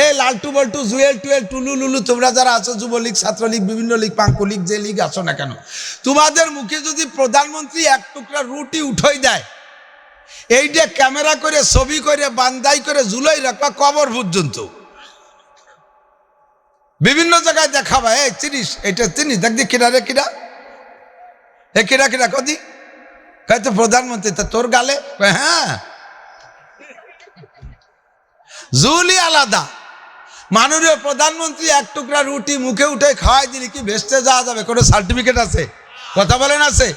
এ লালটু বল্টু জুয়েল টুয়েল টুলু লুলু তোমরা যারা আছো, যুবলীগ ছাত্রলীগ বিভিন্ন লীগ পাঙ্কু লীগ যে লীগ আছো না কেন, তোমাদের মুখে যদি প্রধানমন্ত্রী এক টুকরা রুটি উঠাই দেয়, এইটা ক্যামেরা করে ছবি করে বান্দাই করে ঝুলাই রাখবা কবর পর্যন্ত, বিভিন্ন জায়গায় দেখাবা, এই চিনিস এটা চিনিস, দেখি কিনা রে কিনা, এ কিনা কিনা কদি তো প্রধানমন্ত্রী, তা তোর গালে, হ্যাঁ জুলি আলাদা। মাননীয় প্রধানমন্ত্রী এক টুকরা রুটি মুখে উঠে খাওয়াই দিলি কি ভেস্তে যাওয়া যাবে? কোনো সার্টিফিকেট আছে? কথা বলেন আছে?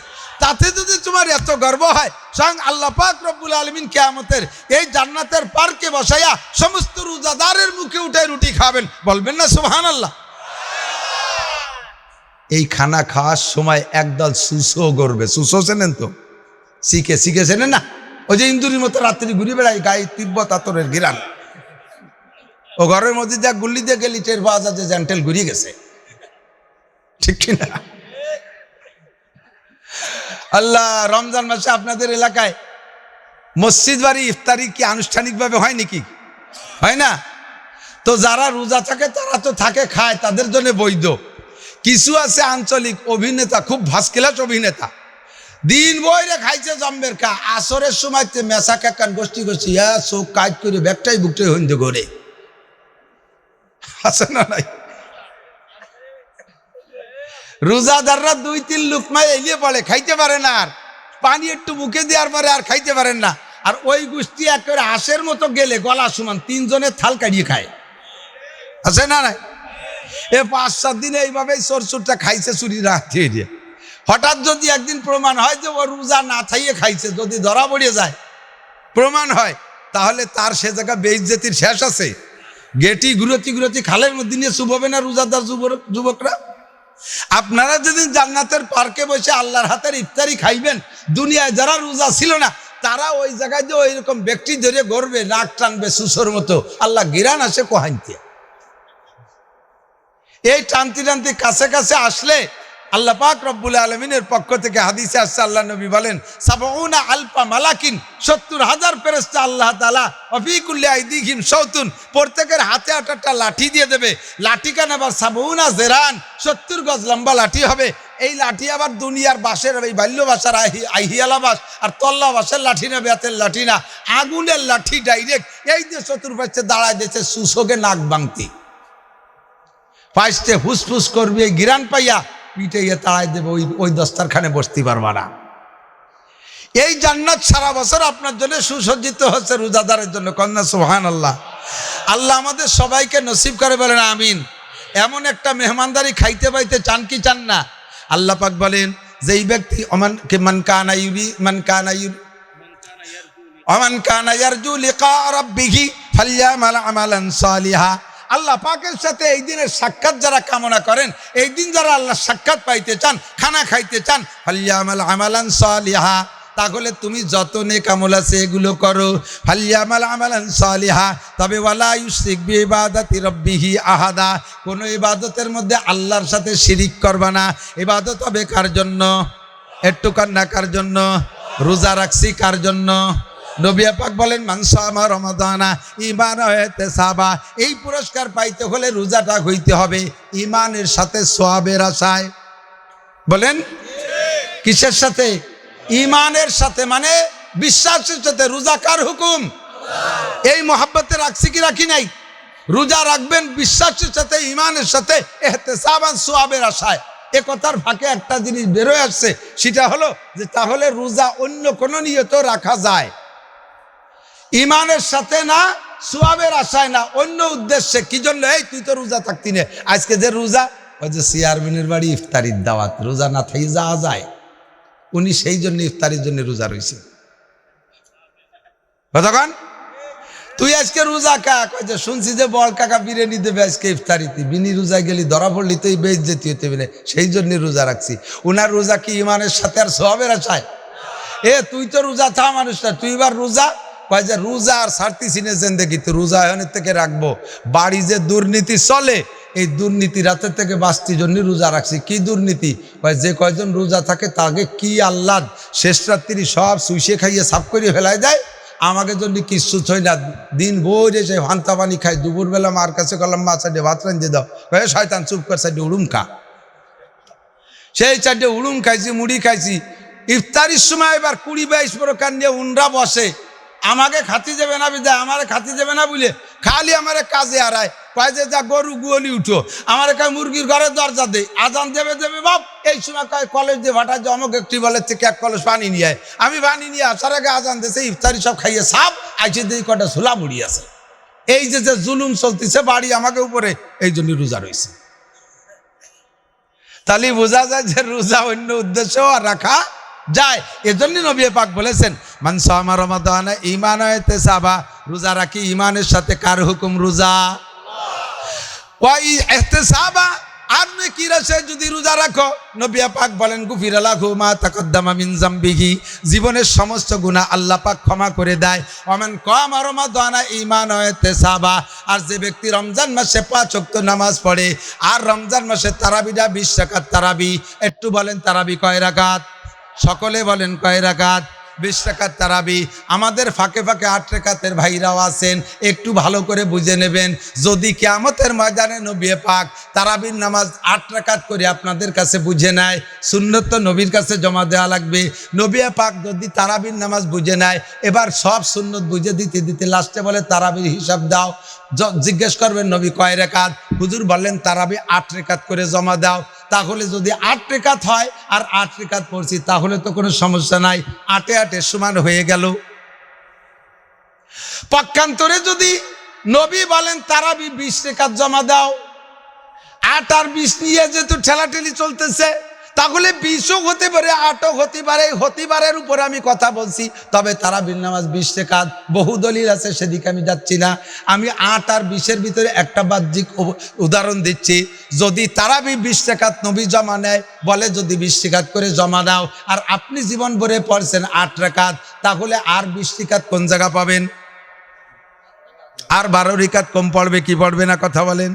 তাতে যদি তোমার এত গর্ব হয়, স্বয়ং আল্লাহ পাক রব্বুল আলামিন কিয়ামতের এই জান্নাতের পার্কে বসাইয়া সমস্ত রোজাদারের মুখে উঠে রুটি খাবেন, বলবেন না সুবহানাল্লাহ? এই খানা খাওয়ার সময় একদল সুসো করবে। সুসো চেনেন তো? শিখে চেনেন না? ওই যে ইন্দুরির মতো রাত্রি ঘুরে বেড়াই, গায়ে তিব্বত আতরের গিরান, ও ঘরের মধ্যে যা গুল্লি দিয়ে গেলি টের পাওয়া যায় যে জ্যান্টেল ঘুরিয়ে গেছে, ঠিক কিনা? আল্লাহ, রমজান মাসে আপনাদের এলাকায় মসজিদ বাড়ি ইফতারি কি আনুষ্ঠানিকভাবে হয় নাকি? হয় না? তো যারা রোজা থাকে তারা তো থাকে খায়, তাদের জন্য বৈধ। কিছু আছে আঞ্চলিক অভিনেতা, খুব ফার্স্ট ক্লাস অভিনেতা, দিন বইরে খাইছে জম্বের কা, আসরের সময় মেসা কাকান গোষ্ঠী গোষ্ঠী চোখ কাজ করে ব্যাগটাই বুকটাই হইন্দ ঘরে আছে না নাই? রোজাদাররা 2-3 লুকমায় এলিয়ে পড়ে, খাইতে পারে না, আর পানি একটু মুখে দেওয়ার পরে আর খাইতে পারেন না, আর ওই গোষ্ঠী একেবারে হাঁসের মতো গেলে গলা সমান 3 জনের থাল কাটিয়ে খায়, আছে না নাই? এ 5-7 দিনে এইভাবেই চোরটা খাইছে চুরি রাখতে দিয়ে। হঠাৎ যদি একদিন প্রমাণ হয় যে ও রোজা না খাইয়ে খাইছে, যদি ধরা পড়ে যায় প্রমাণ হয়, তাহলে তার সে জায়গা বেইজ্জতির শেষ আছে। গেটি ঘুরতি খালের মধ্যে নিয়ে চুববে না রোজাদার যুবকরা? আপনারা যেদিন জান্নাতের পার্কে বসে আল্লাহর হাতের ইফতারি খাইবেন, দুনিয়ায় যারা রোজা ছিল না তারা ওই জায়গায় যে ওই রকম ব্যক্তি ধরে গড়বে, নাক টানবে সুসোর মতো, আল্লাহ গিরান আসে কোহাইতে। এই টানতি টানতি কাছে কাছে আসলে আল্লাহ পাক রব্বুল আলামিনের পক্ষ থেকে হাদিসে আসছে, আল্লাহ নবী বলেন, ৭০ আলফা মালাকিন, ৭০,০০০ ফেরেশতা আল্লাহ তাআলা ওয়া কুল্লি আইদিহিম শাওতুন, প্রত্যেকের হাতে ৮টা লাঠি দিয়ে দেবে। লাঠি কান আবার ৭০ জেরান, ৭০ গজ লম্বা লাঠি হবে। এই লাঠি আবার দুনিয়ার বাঁশের, এই বাল্য বাসার আহিয়ালা বাস, আর তল্লা বাসের লাঠি না, বেতের লাঠি না, আগুনের লাঠি ডাইরেক্ট এই যে চতুর্পাশে দাঁড়ায় দিয়েছে সুসোকে নাক বাংতি, পাইতে ফুসফুস করবে, এই গিরান পাইয়া পিঠে তাড়াই দেবে, ওই দস্তারখানে বসতে পারবা না। এই জান্নাত সারা বছর আপনার জন্য সুসজ্জিত হচ্ছে রোজাদারের জন্য, কন্যা সুবহানাল্লাহ। আল্লাহ আমাদের সবাইকে নসিব করে, বলেন আমিন। এমন একটা মেহমানদারি খাইতে পাইতে চান কি চান না? আল্লাহ পাক বলেন, যেই ব্যক্তি মান কানা ইয়ারজু লিকা রাব্বিহি ফালইয়ামাল আমালান সালিহা। আল্লাহ পাকের সাথে এই দিনের সাক্ষাৎ যারা কামনা করেন, এই দিন যারা আল্লাহ সাক্ষাৎ পাইতে চান, খানা খাইতে চান, ফালইয়ামাল আমালান সালিহা, তাহলে তুমি যত নেক আমল আছে এগুলো করো। ফালইয়ামাল আমালান সালিহা, তবে ওয়ালা ইউশরিক বিইবাদাতি রাব্বিহি আহাদা, কোন ইবাদতের মধ্যে আল্লাহর সাথে শিরিক করবা না। ইবাদত হবে কার জন্য? একটু কান্না কার জন্য? রোজা রাখছি কার জন্য? নবী পাক বলেন, মান সামা রমাদানা ঈমানান ওয়া ইহতিসাবা, এই পুরস্কার পাইতে হলে রোজাটা হইতে হবে ঈমানের সাথে, সওয়াবের আশায়। বলেন কিসের সাথে? ঈমানের সাথে, মানে বিশ্বাসের সাথে। রোজা কার হুকুম? এই মহব্বতে রাখছি কি রাখি নাই? রোজা রাখবেন বিশ্বাসের সাথে, ঈমানের সাথে, ইহতিসাবান সওয়াবের আশায়। এ কথার ফাঁকে একটা জিনিস বেরোয় আসছে, সেটা হলো যে তাহলে রোজা অন্য কোনো নিয়ত রাখা যায়, ঈমানের সাথে না, সওয়াবের আশায় না, অন্য উদ্দেশ্যে। কি জন্য? এই তুই তো রোজা থাকতি না, আজকে যে রোজা, ওই যে চেয়ারম্যানের বাড়ি ইফতারির দাওয়াত, রোজা না থাকি যাওয়া যায়, উনি সেই জন্য ইফতারির জন্য রোজা রয়েছে। কতক্ষণ? তুই আজকে রোজা কা কয় যে শুনছি যে বড় কাকা বিরিয়ানি দেবে আজকে ইফতারিতে, বিনি রোজায় গেলি ধরা পড়লি তো এই বেশ যেতে হতে পারে, সেই জন্য রোজা রাখছি। উনার রোজা কি ইমানের সাথে আর সওয়াবের আশায়? তুই তো রোজা থা মানুষটা, তুই এবার রোজা কয় যে রোজা আর ছাড়তি চিনেছেন দেখি তো রোজা এখানের থেকে রাখবো। বাড়ি যে দুর্নীতি চলে এই দুর্নীতি রাতের থেকে বাঁচতির জন্য রোজা রাখছি। কি দুর্নীতি? কয় যে কয়জন রোজা থাকে তাকে কি আল্লাহ শেষ রাত্রি সব সুইসে খাইয়ে সাফ করে ফেলাই দেয়, আমাকে জন্য কিচ্ছু ছয় না। দিন ভোর এসে ভান্তা পানি খাই, দুপুরবেলা মার কাছে করলাম মা সাইডে ভাত রাঁধে দাও, কয়ে শয়তান চুপ কর সাইডে উড়ুম খা। সেই চারটে উড়ুম খাইছি, মুড়ি খাইছি। ইফতারির সময় এবার 20-22 প্রকার নিয়ে উনরা বসে, আমাকে খাতি যাবে না বিদায়, আমারে খাতি যাবে না বুঝলে খালি আমারে কাজে হারায়। কয় যে যা গরু গুয়লি উঠো, আমার কয় মুরগির ঘরে দরজা দেয়, আজান দেবে দেবে বাপ। এই সময় কয় কলেজ দিয়ে ভাটা যে অমুক একটি বলের থেকে 1 কলস পানি নিয়ে আয়। আমি পানি নিয়ে আসার আগে আজান দিয়েছে, ইফতারি সব খাইয়ে সাপ আইসে দিয়ে কটা ঝোলা মুড়ি আছে। এই যে যে জুলুম চলতেছে বাড়ি আমাকে উপরে, এই জন্য রোজা রয়েছে। তাহলে বোঝা যায় যে রোজা অন্য উদ্দেশ্য আর রাখা যায়। এজন্য নবী পাক বলেছেন মান সামা রমাদান ঈমানান ওয়া ইহতিসাবা, রোজা রাখি ঈমানের সাথে। কার হুকুম? রোজা। ওয়া ইহতিসাবা, আর নেকির আশায় যদি রোজা রাখো, নবী পাক বলেন গুফিরা লাহু মা তাকদ্দামা মিন যামবিহি, জীবনের সমস্ত গুনাহ আল্লাহ পাক ক্ষমা করে দেয়। ওমান কামা রমাদান ঈমানান ওয়া ইহতিসাবা, আর যে ব্যক্তি রমজান মাসে 5 ওয়াক্ত নামাজ পড়ে, আর রমজান মাসে তারাবিটা 20 রাকাত তারাবি। একটু বলেন তারাবি কয় রাকাত? সকলে বলেন কয় রাকাত? 20 রাকাত তারাবি। আমাদের ফাঁকে ফাঁকে 8 রাকাতের ভাইরাও আছেন, একটু ভালো করে বুঝে নেবেন। যদি কিয়ামতের ময়দানে নবী পাক তারাবির নামাজ 8 রাকাত করে আপনাদের কাছে বুঝে নেয়, সুন্নত তো নবীর কাছে জমা দেওয়া লাগবে। নবী পাক যদি তারাবির নামাজ বুঝে নেয়, এবার সব সুন্নত বুঝে দিতে দিতে লাস্টে বলে তারাবির হিসাব দাও। জিজ্ঞেস করবেন নবী কয় রাকাত? হুজুর বললেন তারাবি 8 রাকাত করে জমা দাও। তাহলে যদি 8 রাকাত হয় আর 8 রাকাত পড়ছি, তাহলে তো কোনো সমস্যা নাই, 8 8 সমান হয়ে গেল। পক্ষান্তরে যদি নবী বলেন তারাবি 20 রাকাত জমা দাও, 8 আর 20 নিয়ে যেহেতু ঠেলাঠেলি চলতেছে, তাহলে 20ও হতে পারে, 8ও হতে পারে। হতিবারের উপরে আমি কথা বলছি। তবে তারাবির নামাজ 20 রাকাত, বহু দলিল আছে, সেদিকে আমি যাচ্ছি না। আমি 8 আর 20-এর ভিতরে একটা বাহ্যিক উদাহরণ দিচ্ছি। যদি তারাবি 20 রাকাত নবী জমা নেয়, বলে যদি 20 রাকাত করে জমা দাও, আর আপনি জীবন ভরে পড়ছেন 8 রাকাত, তাহলে আর 20 রাকাত কোন জায়গা পাবেন? আর 12 রাকাত কম পড়বে কি পড়বে না? কথা বলেন।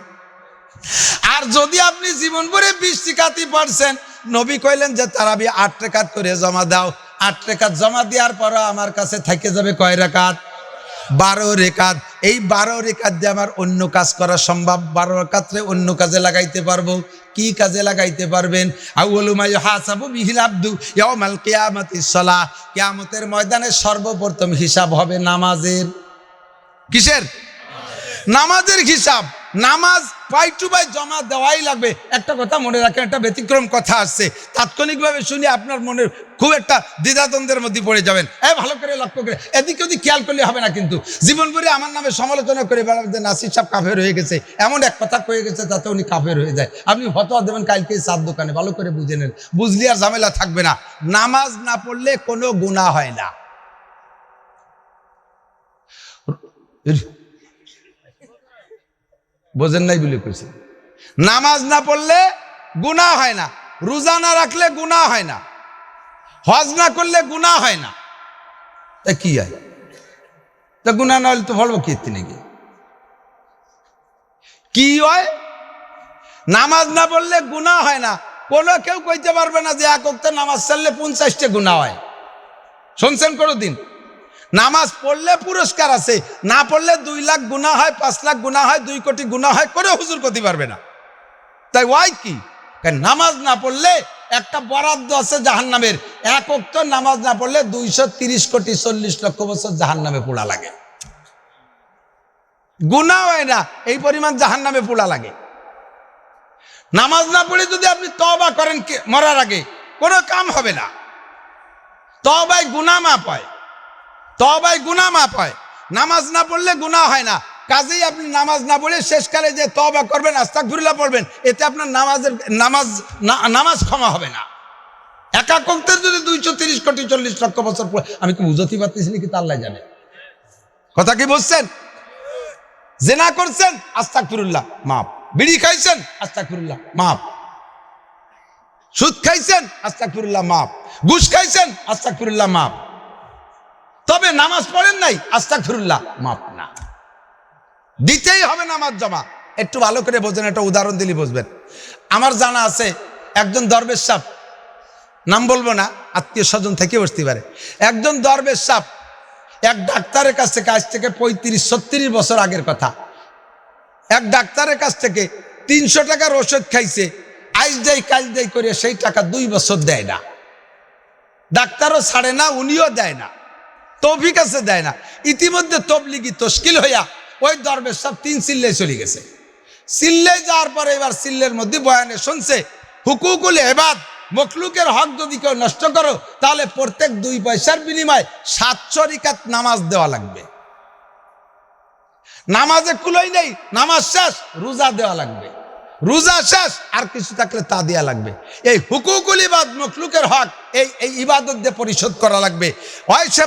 আর যদি আপনি জীবন ভরে 20 রাকাতই পড়ছেন, নবী কইলেন যে তারাবি 8 রাকাত করে জমা দাও। 8 রাকাত জমা দেওয়ার পর আমার কাছে থেকে যাবে কয় রাকাত? 12 রাকাত। এই 12 রাকাত দিয়ে আমার অন্য কাজ করা সম্ভব। 12 রাকাতরে অন্য কাজে লাগাইতে পারবো। কি কাজে লাগাইতে পারবেন? আউয়ালু মা ইউহাসাবু বিহিল আবদু ইয়াউমাল কিয়ামাতিস সালাহ, কিয়ামতের ময়দানে সর্বপ্রথম হিসাব হবে নামাজের। কিসের? নামাজের হিসাব। নামাজ পাই টু পাই জমা দেওয়াই লাগবে। একটা কথা মনে রাখেন, একটা ব্যতিক্রম কথা আসছে, তাৎক্ষণিকভাবে শুনে আপনার মনে খুব একটা দ্বিধাদ্বন্দ্বের মধ্যে পড়ে যাবেন। ভালো করে লক্ষ্য করে এদিকে ওদিক খেয়াল করলে হবে না। কিন্তু জীবন ভরে আমার নামে সমালোচনা করে বেড়াবেন যে নাসির সাহেব কাফের হয়ে গেছে, এমন এক কথা কয়ে গেছে তাতে উনি কাফের হয়ে যায়। আপনি ফতোয়া দেবেন কালকে চার দোকানে, ভালো করে বুঝে নেন, বুঝলি আর ঝামেলা থাকবে না। নামাজ না পড়লে কোনো গুনাহ হয় না। বোঝেন নাই বলে কইছে, নামাজ না পড়লে গুনাহ হয় না, রোজা না রাখলে গুনাহ হয় না, হজ না করলে গুনাহ হয় না। তা কি হয়? তা গুনাহ না হলে তো বলবো কীর্তি নাকি? কি হয়? নামাজ না পড়লে গুনাহ হয় না। কোনো কেউ কইতে পারবে না যে এক ওয়াক্ত নামাজ ছাড়লে 50টা গুনাহ হয়। শুনছেন কোনোদিন? নামাজ পড়লে পুরস্কার আছে, না পড়লে 2 লাখ গুনাহ হয়, 5 লাখ গুনাহ হয়, 2 কোটি গুনাহ হয়, করে হুজুর করতে পারবে না। তাই ওয়াই কি? নামাজ না পড়লে একটা বরাদ্দ আছে জাহান্নামের। এক ওয়াক্ত নামাজ না পড়লে 230 কোটি 40 লক্ষ বছর জাহান্নামে পোড়া লাগে। গুনাহ হয় না, এই পরিমাণ জাহান্নামে পোড়া লাগে। নামাজ না পড়ে যদি আপনি তওবা করেন মরার আগে, কোনো কাম হবে না। তওবায় গুনাহ মাফ হয়, তওবায় গুনাহ মাফ হয়। নামাজ না পড়লে গুনাহ হয় না। কাজেই আপনি নামাজ না পড়ে শেষকালে যে তওবা করবেন, আস্তাগফিরুল্লাহ পড়বেন, এতে আপনার নামাজ ক্ষমা হবে না। এক এক ওয়াক্তের যদি 230 কোটি 40 লক্ষ বছর পড়ে, আমি কি বুঝতে পারতেছি নাকি তা আল্লাহ জানে। কথা কি বুঝছেন? জেনা করছেন, আস্তাগফিরুল্লাহ, মাফ। বিড়ি খাইছেন, আস্তাগফিরুল্লাহ, মাফ। সুদ খাইছেন, আস্তাগফিরুল্লাহ, মাফ। ঘুষ খাইছেন, আস্তাগফিরুল্লাহ, মাফ। তবে নামাজ পড়েন নাই, আস্তাগফিরুল্লাহ, মাফ না। দিতেই হবে নামাজ জমা। একটু ভালো করে বোঝেন, একটা উদাহরণ দিলে বুঝবেন। আমার জানা আছে একজন দরবেশ সাহেব, নাম বলবো না, আত্মীয় স্বজন থেকে বসতে পারে। একজন দরবেশ সাহেব এক ডাক্তারের কাছ থেকে, আজ থেকে 35-36 বছর আগের কথা, এক ডাক্তারের কাছ থেকে 300 টাকার ওষুধ খাইছে। আজ যাই কাল যাই করে সেই টাকা 2 বছর দেয় না। ডাক্তারও ছাড়ে না, উনিও দেয় না, তৌফিক আছে দেয় না। ইতিমধ্যে তবলিগি তশকিল হইয়া ওই দরবেশ সাহেব 3 চিল্লে চলে গেছে। চিল্লে যাওয়ার পরে এবার চিল্লের মধ্যে বয়ানে শুনছে, হুকুকুল ইবাদ, মখলুকের হক যদি কেউ নষ্ট করো তাহলে প্রত্যেক 2 পয়সার বিনিময়ে 700 রাকাত নামাজ দেওয়া লাগবে। নামাজে কুলোই নেই, নামাজ শেষ, রোজা দেওয়া লাগবে। রোজা শেষ, আর কিছু থাকলে তা দেওয়া লাগবে। এই হুকুকুল ইবাদ, মখলুকের হক, এই ইবাদত দিয়ে পরিশোধ করা লাগবে। হয় সে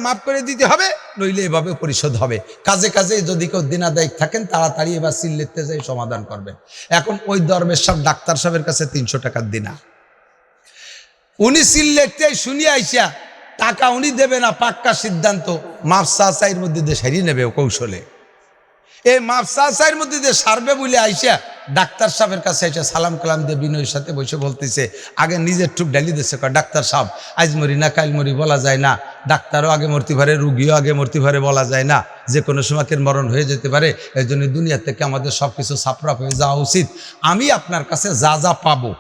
মাফ করে দিতে হবে, নইলে এভাবে পরিশোধ হবে। কাজে কাজে যদি কেউ দিনাদায়ক থাকেন তাড়াতাড়ি এবার সিল্লেতে যাই সমাধান করবেন। এখন ওই দরবেশ সাহেব ডাক্তার সাহেবের কাছে 300 টাকার দিনা, উনি সিল্লেতে শুনিয়ে আইসা টাকা উনি দেবে না, পাক্কা সিদ্ধান্ত মাফসা চাইয়ের মধ্যে দিয়ে সারিয়ে নেবে কৌশলে। এই মাফসা চাইয়ের মধ্যে দিয়ে সারবে বলে আইসা ডাক্তার সাহেবের কাছে এসে সালাম কালাম দিয়ে বিনয়ের সাথে বসে বলতেছে, আগে নিজের টুক ঢালি দিচ্ছে, ডাক্তার সাহেব আজ মরি না কাল মরি বলা যায় না, ডাক্তারও আগে মরতে পারে, রুগীও আগে মরতে পারে, বলা যায় না, যে কোনো সময়কে মরণ হয়ে যেতে পারে। এই জন্য দুনিয়া থেকে আমাদের সব কিছু সাপরাপ হয়ে যাওয়া উচিত। আমি আপনার কাছে যা যা পাবো,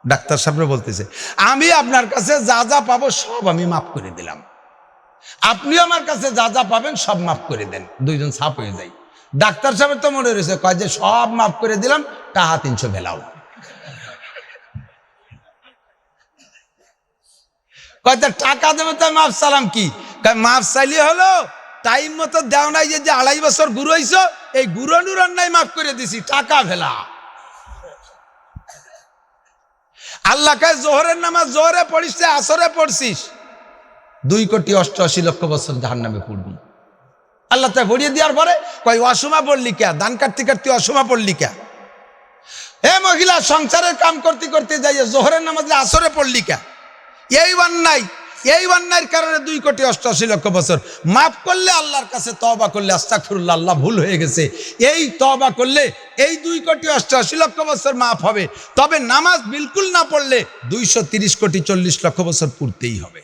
ডাক্তার সাহেবরা বলতেছে, আমি আপনার কাছে যা যা পাবো সব আমি মাফ করে দিলাম, আপনিও আমার কাছে যা যা পাবেন সব মাফ করে দেন। দুইজন সাপ হয়ে যায়। ডাক্তার সাহেবের তো মনে রয়েছে, কয় যে সব মাফ করে দিলাম, টাকা 300 ভেলাও। কয়টা টাকা দেবে তাই মাফ সালাম কি? মাফ চাইলে হলো টাইম মতো দেও নাই, যে 2.5 বছর গুরু হইছ, এই গুরু নুরান নাই মাফ করে দিছি, টাকা ভেলা। আল্লাহ কয় জোহরের নামাজ জোহরে পড়িস, আসরে পড়ছিস, 2,88,00,000 বছর জাহান্নামে পড়বি। আল্লাহ তাই ভরিয়ে দেওয়ার পরে কয় অসমা পড়লি কে, দান কাটতে কাটতে অসমা পড়লি কে? এ মহিলা সংসারের কাম করতে করতে যাই জোহরের নামাজে আসরে পড়লি কে? এই অন্যায়ের কারণে 2,88,00,000 বছর। মাফ করলে আল্লাহর কাছে তওবা করলে, আস্তাগফিরুল্লাহ, আল্লাহ ভুল হয়ে গেছে, এই তওবা করলে এই 2,88,00,000 বছর মাফ হবে। তবে নামাজ বিলকুল না পড়লে 230,40,00,000 বছর পড়তেই হবে।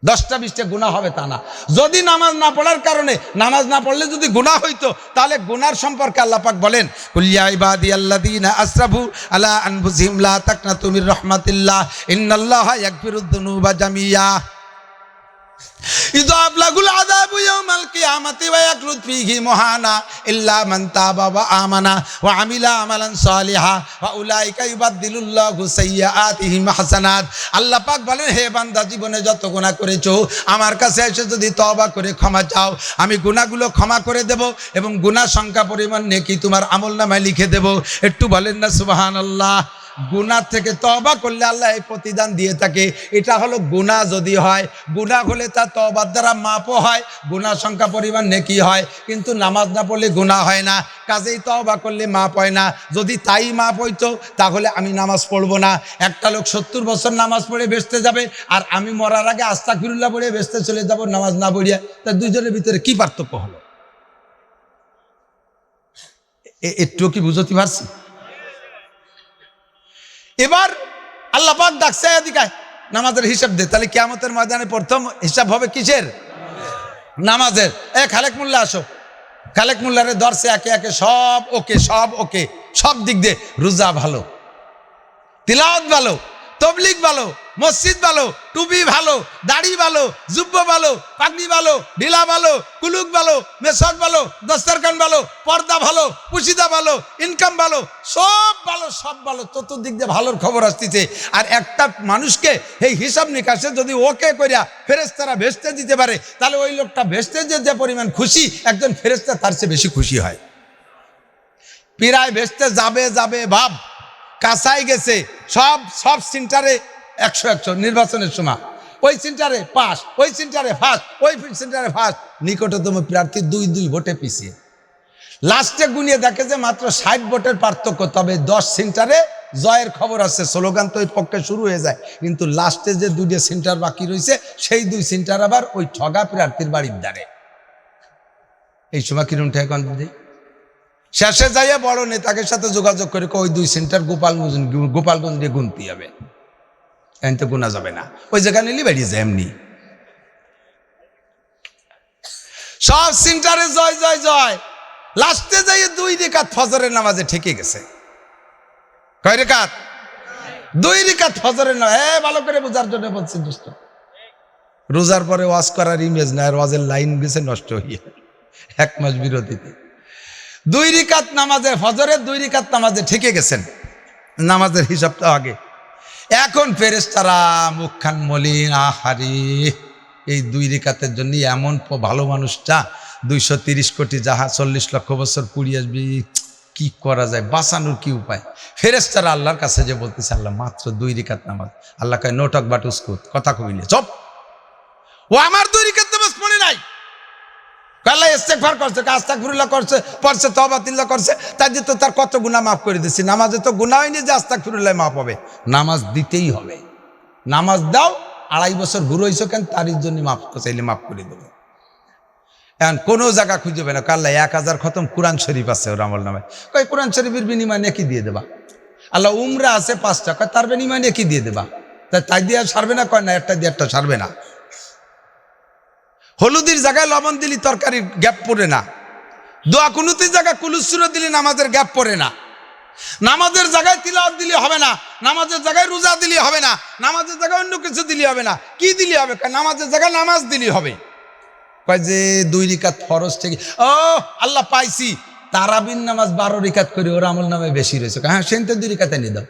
10টা-20টা গুনাহ হবে তা না। যদি নামাজ না পড়ার কারণে, নামাজ না পড়লে যদি গুনাহ হইতো, তাহলে গুনার সম্পর্কে আল্লাহ পাক বলেন, কুল ইয়া ইবাদিয়াল্লাযীনা আসরাফু আলা আনফুসিহিম লা তাকনাতু মির রাহমাতিল্লাহ ইন্নাল্লাহা ইয়াগফিরুদ যুনুবা জামিয়া ইযা আবলাগুল আযাবু ইয়াওমাল কিয়ামাতি ওয়া ইয়াকলুদ ফীহি মুহানা ইল্লা মান তাবা ওয়া আমানা ওয়া আমিলা আমালান সালিহা ওয়া উলাইকা ইউবাদদিলুল্লাহু সাইয়্যাতিহিম হাসানাত। আল্লাহ পাক বলেন, হে বান্দা, জীবনে যত গুনাহ করেছো আমার কাছে এসে যদি তওবা করে ক্ষমা চাও, আমি গুনাহগুলো ক্ষমা করে দেব এবং গুনাহ সংখ্যা পরিমাণ নেকি তোমার আমলনামায় লিখে দেব। একটু বলেন না সুবহানাল্লাহ। গুনাহ থেকে তওবা করলে আল্লাহ এই প্রতিদান দিয়ে থাকে। এটা হলো গুনাহ যদি হয়, গুনাহ হলে তা তওবার দ্বারা মাপও হয়, গুনাহ সংখ্যা পরিমাণ নেকি হয়। কিন্তু নামাজ না পড়লে গুনাহ হয় না, কাজেই তওবা করলে মাপ হয় না। যদি তাই মাপ হইতো তাহলে আমি নামাজ পড়বো না। একটা লোক 70 বছর নামাজ পড়ে বেহেশতে যাবে, আর আমি মরার আগে আস্তাগফিরুল্লাহ পড়ে বেহেশতে চলে যাব নামাজ না পড়িয়া। তা দুইজনের ভিতরে কি পার্থক্য হলো? একটু কি বুঝতে পারছি? এবার আল্লাহ পাক ডাকছে, এদিকে নামাজের হিসাব দে। তাহলে কিয়ামতের ময়দানে প্রথম হিসাব হবে কিসের? নামাজের। খালেক মোল্লা আসো। খালেক মোল্লারে ধরছে, একে একে সব ওকে, সব ওকে, সব দিক দিয়ে। রোজা ভালো, তিলাওয়াত ভালো, তবলিগ ভালো, মসজিদ ভালো, টুপি ভালো, দাড়ি ভালো, জুব্ব ভালো, পাগড়ি ভালো, ঢিলা ভালো, কুলুক ভালো, মেসক ভালো, দস্তরখান ভালো, পর্দা ভালো, পুশিদা ভালো, ইনকাম ভালো, সব ভালো, সব ভালো, চতুর্দিক দিয়ে ভালোর খবর আসতেছে। আর একটা মানুষকে এই হিসাব নিকাশে যদি ওকে করিয়া ফেরেশতারা ভেস্তে দিতে পারে, তাহলে ওই লোকটা ভেস্তে যে পরিমাণ খুশি, একজন ফেরেশতা তার চেয়ে বেশি খুশি হয়। পীরায় ভেস্তে যাবে ভাব, কাছাই গেছে, সব সেন্টারে 100 নির্বাচনের সময় ওই সেন্টারে পাস, ওই সেন্টারে ফার্স্ট, ওই সেন্টারে ফার্স্ট, নিকটতম প্রার্থী 2 ভোটে পিছিয়ে। লাস্টে গুনিয়ে দেখে যে মাত্র 60 ভোটের পার্থক্য, তবে 10 সেন্টারে জয়ের খবর আছে, স্লোগান তো এর পক্ষে শুরু হয়ে যায়, কিন্তু লাস্টে যে 2টা সেন্টার বাকি রয়েছে সেই 2 সেন্টার আবার ওই ঠগা প্রার্থীর বাড়ির দ্বারে। এই সময় কিরম ঠেকন দিদি শেষে যাইয়া বড় নেতাকে সাথে যোগাযোগ করে ওই 2 সেন্টার গোপালগঞ্জ দিয়ে গুনতে হবে, এনতে গুনা যাবে না, ওই জায়গা নিলে বেরিয়ে যায় এমনি। সব সেন্টারে জয় জয় জয়, লাস্টে যাইয়ে 2 রেখাত ফজরের নামাজে ঠেকে গেছে। কয় রেখাত? 2 রেখাত ফজরের নামাজ। ভালো করে বোঝার জন্য বলছি দোস্ত, রোজার পরে ওয়াজ করার ইমেজ না, আর ওয়াজের লাইন গেছে নষ্ট হইয়া 1 মাস বিরতিতে। 2 রেখাত নামাজে, ফজরের 2 রেখাত নামাজে ঠেকে গেছেন, নামাজের হিসাবটা আগে। এখন ফেরেশতারা মুখখান মলিন, আহারে এই 2 রেখাতের জন্য এমন ভালো মানুষটা 230 কোটি যাহা 40 লক্ষ বছর পুড়িয়ে আসবি, কি করা যায়, বাঁচানোর কি উপায়? ফেরেশতারা আল্লাহর কাছে যে বলতেছে, আল্লাহ মাত্র 2 রেখাত নামাজ। আল্লাহ কয় নোটক বাটুসকুত, কথা কইলে চপ, ও আমার 2 রেখাত নামাজ পড়ে নাই। আল্লাহ ইস্তেগফার করছে, আস্তাগফিরুল্লাহ করছে, পড়ছে, তওবাতিল্লাহ করছে, তাই যে তো তার কত গুনাহ মাফ করে দিছি। নামাজে তো গুনাহ হয়নি যে আস্তাগফিরুল্লাহ মাফ হবে, নামাজ দিতেই হবে। নামাজ দাও, 2.5 বছর ঘুরে হইছো কেন, তার জন্য মাফ চাইলে মাফ করে দেবো। এখন কোনো জায়গা খুঁজে পাবে না, আল্লাহ 1000 খতম কোরআন শরীফ আছে ওর আমল নামে, কয় কোরআন শরীফের বিনিময় নেকি দিয়ে দেবা। আল্লাহ উমরা আছে 5টা, কয় তার বিনিময় নেকি দিয়ে দেবা। তাই দিয়ে সারবে না, কয় না একটা দিয়ে একটা সারবে না। হলুদের জায়গায় লবণ দিলি তরকারির গ্যাপ পড়ে না, দোয়া কুনুতির জায়গায় কুলুসুর দিলি নামাজের গ্যাপ পড়ে না, নামাজের জায়গায় তিলাওয়াত দিলে হবে না, নামাজের জায়গায় রোজা দিলে হবে না, নামাজের জায়গায় অন্য কিছু দিলে হবে না। কি দিলে হবে? নামাজের জায়গায় নামাজ দিলে হবে। কয় যে 2 রেখাত ফরজ থেকে, ও আল্লাহ পাইছি, তারাবির নামাজ 12 রেখাত করে ওর আমল নামে বেশি রয়েছে। হ্যাঁ সেনতে 2 রেখাতে নিয়ে দাও।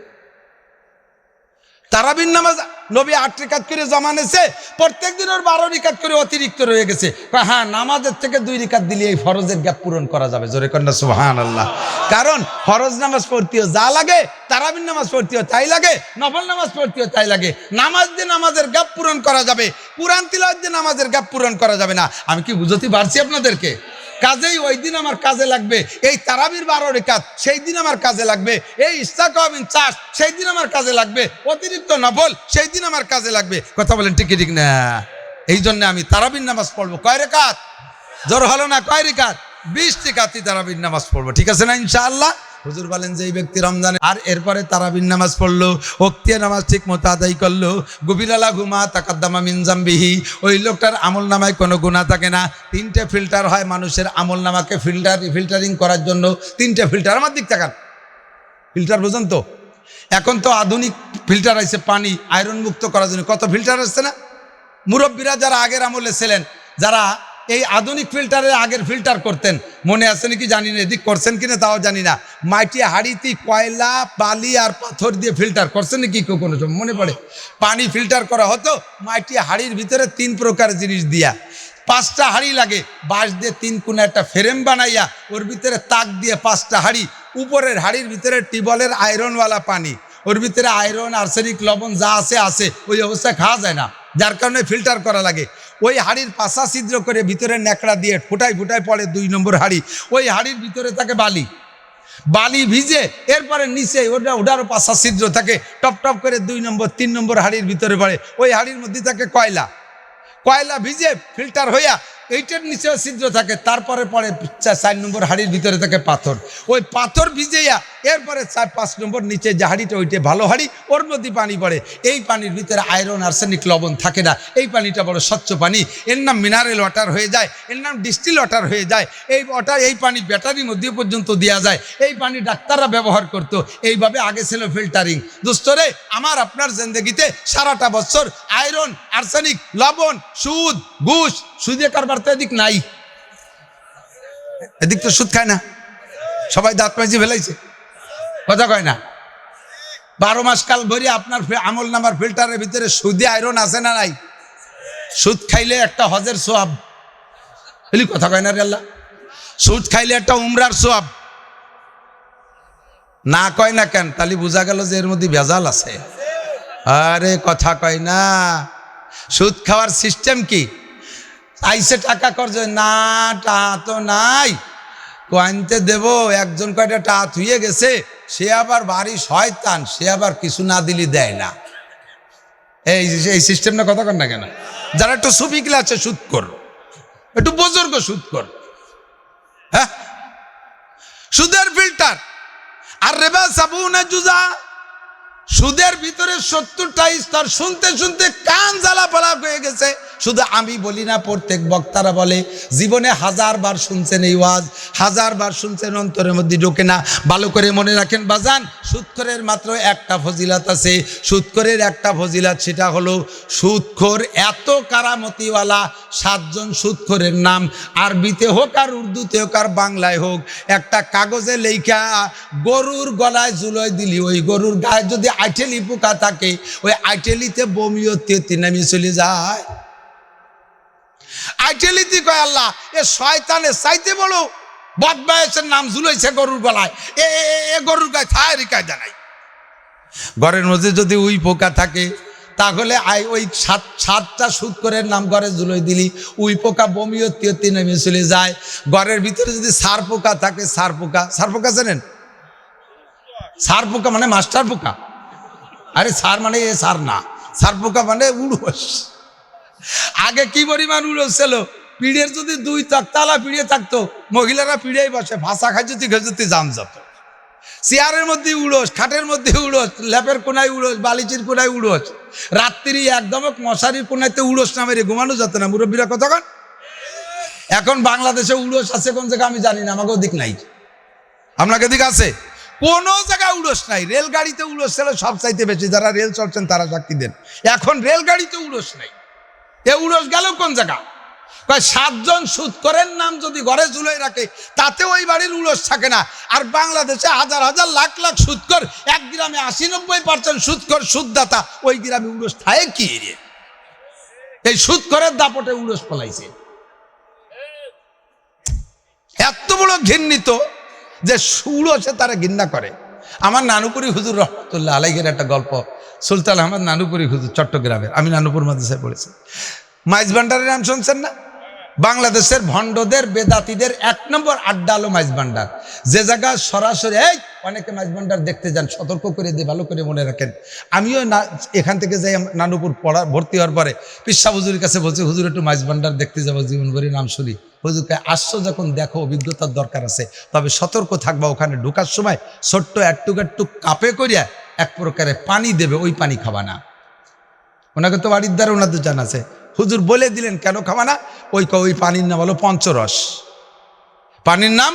তারাবির নামাজ নবী 8 রেখাত করে জমা নেছে, প্রত্যেক দিন ওর 12 রেখাত করে অতিরিক্ত রয়ে গেছে। হ্যাঁ নামাজের থেকে 2 রেখাত দিলে এই ফরজের গ্যাপ পূরণ করা যাবে। জোরে কন্যা সুবহানাল্লাহ। কারণ ফরজ নামাজ পড়তেও যা লাগে, তারাবির নামাজ পড়তেও তাই লাগে, নফল নামাজ পড়তেও তাই লাগে। নামাজ দিয়ে নামাজের গ্যাপ পূরণ করা যাবে, কুরআন তিলাওয়াত দিয়ে নামাজের গ্যাপ পূরণ করা যাবে না। আমি কি বুঝতে পারছি আপনাদেরকে? কাজেই ওই দিন আমার কাজে লাগবে এই তারাবির 12 রেখাত, সেই দিন আমার কাজে লাগবে এই ইস্তাকাবিন চাষ, সেই দিন আমার কাজে লাগবে অতিরিক্ত নফল, সেই দিন আমার কাজে লাগবে। কথা বলেন ঠিক ঠিক না? এই জন্য আমি তারাবির নামাজ পড়বো। কয় রেখাত? জোর হলো না, কয় রেখাত? 20 রেখাতই তারাবির নামাজ পড়বো, ঠিক আছে না ইনশাআল্লাহ? হুজুর বলেন যে এই ব্যক্তি রমজানে আর এরপরে তারাবির নামাজ পড়লো, ওক্তিয়া নামাজ ঠিক মতো আদায় করলো, গুবিলালা ঘুমা তাকাদ্দামা মিন জামবিহি, ওই লোকটার আমল নামায় কোনো গুনাহ থাকে না। 3টে ফিল্টার হয় মানুষের আমল নামাকে ফিল্টারিং করার জন্য। 3টে ফিল্টার, আমার দিক তাকান, ফিল্টার বুঝেন তো? এখন তো আধুনিক ফিল্টার আছে পানি আয়রন মুক্ত করার জন্য, কত ফিল্টার আসছে না? মুরব্বীরা যারা আগের আমলে ছিলেন, যারা এই আধুনিক ফিল্টারের আগের ফিল্টার করতেন, মনে আছে নাকি জানি না, এদিক করছেন কিনা তাও জানি না। মাটি হাড়িতে কয়লা বালি আর পাথর দিয়ে ফিল্টার করছেন নাকি কোনো সময় মনে পড়ে? পানি ফিল্টার করা হতো মাটি হাড়ির ভিতরে 3 প্রকার জিনিস দিয়া। 5টা হাড়ি লাগে, বাঁশ দিয়ে 3 কোণে একটা ফ্রেম বানাইয়া ওর ভিতরে তাক দিয়ে 5টা হাড়ি, উপরের হাড়ির ভিতরে টিউবওয়েলের আয়রনওয়ালা পানি, ওর ভিতরে আয়রন আর্সেনিক লবণ যা আছে আছে, ওই অবস্থায় খাওয়া যায় না, যার কারণে ফিল্টার করা লাগে। ওই হাড়ির পাশা ছিদ্র করে ভিতরে ন্যাকড়া দিয়ে ফুটাই ফুটাই পড়ে 2 নম্বর হাড়ি, ওই হাড়ির ভিতরে থাকে বালি ভিজে, এরপরে নিচে ওটারও পাশা ছিদ্র থাকে, টপ টপ করে 2 নম্বর 3 নম্বর হাড়ির ভিতরে পড়ে। ওই হাড়ির মধ্যে থাকে কয়লা ভিজে ফিল্টার হইয়া এইটার নিচেও ছিদ্র থাকে, তারপরে পরে 4 নম্বর হাড়ির ভিতরে থাকে পাথর, ওই পাথর ভিজেয়া এরপরে 4-5 নম্বর নিচে যে হাড়িটা, ওইটা ভালো হাড়ি, ওর মধ্যে পানি পড়ে। এই পানির ভিতরে আয়রন আর্সেনিক লবণ থাকে না, এই পানিটা বড় স্বচ্ছ পানি, এর নাম মিনারেল ওয়াটার হয়ে যায়, এর নাম ডিস্টিল ওয়াটার হয়ে যায়। এই ওয়াটার, এই পানি ব্যাটারির মধ্যে পর্যন্ত দেওয়া যায়, এই পানি ডাক্তাররা ব্যবহার করতো। এইভাবে আগে ছিল ফিল্টারিং। দোস্তরে আমার আপনার জিন্দেগিতে সারাটা বছর আয়রন আর্সেনিক লবণ সুদ ঘুষ, সুদে কারবার তো এদিক নাই, এদিক তো সুদ খায় না, সবাই দাঁত মাঝি ফেলাইছে, কথা কয় না? 12 মাস কাল ভরি আপনার আমল নামার ফিল্টারের ভিতরে সুদে আয়রন আছে না নাই? সুদ খাইলে একটা হজের সোয়াব, কথা কয় না রে আল্লাহ? সুদ খাইলে একটা উমরার সোয়াব, না কয় না কেন? তাহলে বোঝা গেল যে এর মধ্যে ভেজাল আছে। আরে কথা কয় না, সুদ খাওয়ার সিস্টেম কি? আইসে টাকা করছে না, টা তো নাই, কয়েনতে দেব, একজন কয়টা টা থুয়ে গেছে, সে আবার বাড়ি শয়তান, সে আবার কিছু না দিলি দেয় না। এই সিস্টেমটা কথা কর না কেন? যারা একটু সুফি ক্লাসে সুদ কর, একটু বুজুর্গ সুদ কর, হ্যাঁ, সুদের ফিল্টার। আর রেবা সাবুনা জুজা, সুদের ভিতরে 70টা স্তর। শুনতে শুনতে কান জ্বালা পালা হয়ে গেছে। শুধু আমি বলি না, প্রত্যেক বক্তারা বলে, জীবনে 1000 বার শুনছেন এই ওয়াজ, 1000 বার শুনছেন, অন্তরের মধ্যে ঢোকে না। ভালো করে মনে রাখেন বাজান, সুদখোরের মাত্র একটা ফজিলাত আছে। সুদখোরের একটা ফজিলাত, সেটা হলো সুদখোর এত কারামতিওয়ালা 7 জন সুদখোরের নাম, আরবিতে হোক আর উর্দুতে হোক আর বাংলায় হোক, একটা কাগজে লেখা গরুর গলায় ঝুলোয় দিলি, ওই গরুর গায়ে যদি আইটেলি পোকা থাকে, ওই আইটেলিতে বমিও তেতি নামিয়ে চলে যায়। আইটেলিতে কয় আল্লাহ, এ শয়তানের চাইতে বড় বদমায়েশের নাম ঝুলাইছে গরুর গলায়, এ গরুর গায়ে থায় রিকায় জানাই। ঘরের মধ্যে যদি ওই পোকা থাকে, তাহলে ওই 7টা সুদখোরের নাম ঘরে ঝুলোই দিলি, উই পোকা বমিও তেতি নামিয়ে চলে যায়। ঘরের ভিতরে যদি সার পোকা থাকে, সার পোকা জানেন? সার পোকা মানে মাস্টার পোকা। আরে সার মানে এ সার না, সার পোকা মানে উড়োস। আগে কি পরিমাণ উড়োস ছিল, পিড়ের যদি 2 তক্তালা পিড়ে থাকতো, মহিলারা পিড়েই বসে, ভাষা খাইজতি জাম যেত। চেয়ারের মধ্যে উড়োস, খাটের মধ্যে উড়োস, ল্যাপের কোনায় উড়োস, বালিচির কোনায় উড়োস। রাত্রি একদম মশারির কোনাইতে উড়োস না মেরে ঘুমানো যেত না। মুরব্বীরা কতক্ষণ? এখন বাংলাদেশে উড়োস আছে কোন জায়গায় আমি জানি না, আমাকেও দিক নাই। আপনাকে দিক আছে? কোন জায়গায় উড়োস নাই। রেলগাড়িতে উড়োস ছিল সব চাইতে বেশি, যারা রেল চলছেন তারা সাক্ষী দেন। এখন রেলগাড়িতে উড়োস নাই। এ উড়োস গেল কোন জায়গা? 7 জন সুদখোরের নাম যদি ঘরে ঝুলে রাখে, তাতে ওই বাড়ির উড়োস থাকে না। আর বাংলাদেশে হাজার হাজার লাখ লাখ সুদখোর, এক গ্রামে 80-90% সুদখোর সুদদাতা, ওই গ্রামে উড়োস থাকে কি রে? এই সুদখোরের দাপটে উড়োস পলাইছে। এত বড় ঘৃণিত যে উড়োসে তারা ঘৃণা করে। আমার নানুপুরি হুজুর রহমতুল্লাহ আলাইহির একটা গল্প, সুলতান আহমদ নানুপুরি হুজুর, চট্টগ্রামের। আমি নানুপুর মাদ্রাসায় পড়েছি। মাইজ ভান্ডারের নাম শুনছেন না? বাংলাদেশের ভণ্ডদের বেদাতিদের 1 নম্বর আড্ডা হলো মাইজ ভান্ডার। যে জায়গা সরাসরি অনেকে মাইজ ভান্ডার দেখতে যান, সতর্ক করে দিয়ে ভালো করে মনে রাখেন। আমিও না এখান থেকে যাই নানুপুর ভর্তি হওয়ার পরে পিসা হুজুরের কাছে বলছি, হুজুর একটু মাইজ ভান্ডার দেখতে যাবো, জীবন ভরি নাম শুনি। হুজুরকে আসছো যখন দেখো, অভিজ্ঞতার দরকার আছে, তবে সতর্ক থাকবা। ওখানে ঢোকার সময় ছোট্ট একটু কাপে করিয়া এক প্রকারে পানি দেবে, ওই পানি খাবা না। ওনাকে তো বাড়ির দ্বারা ওনাদের জানা আছে। হুজুর বলে দিলেন কেন খাবা না? ওই পানির নাম হলো পঞ্চরস। পানির নাম,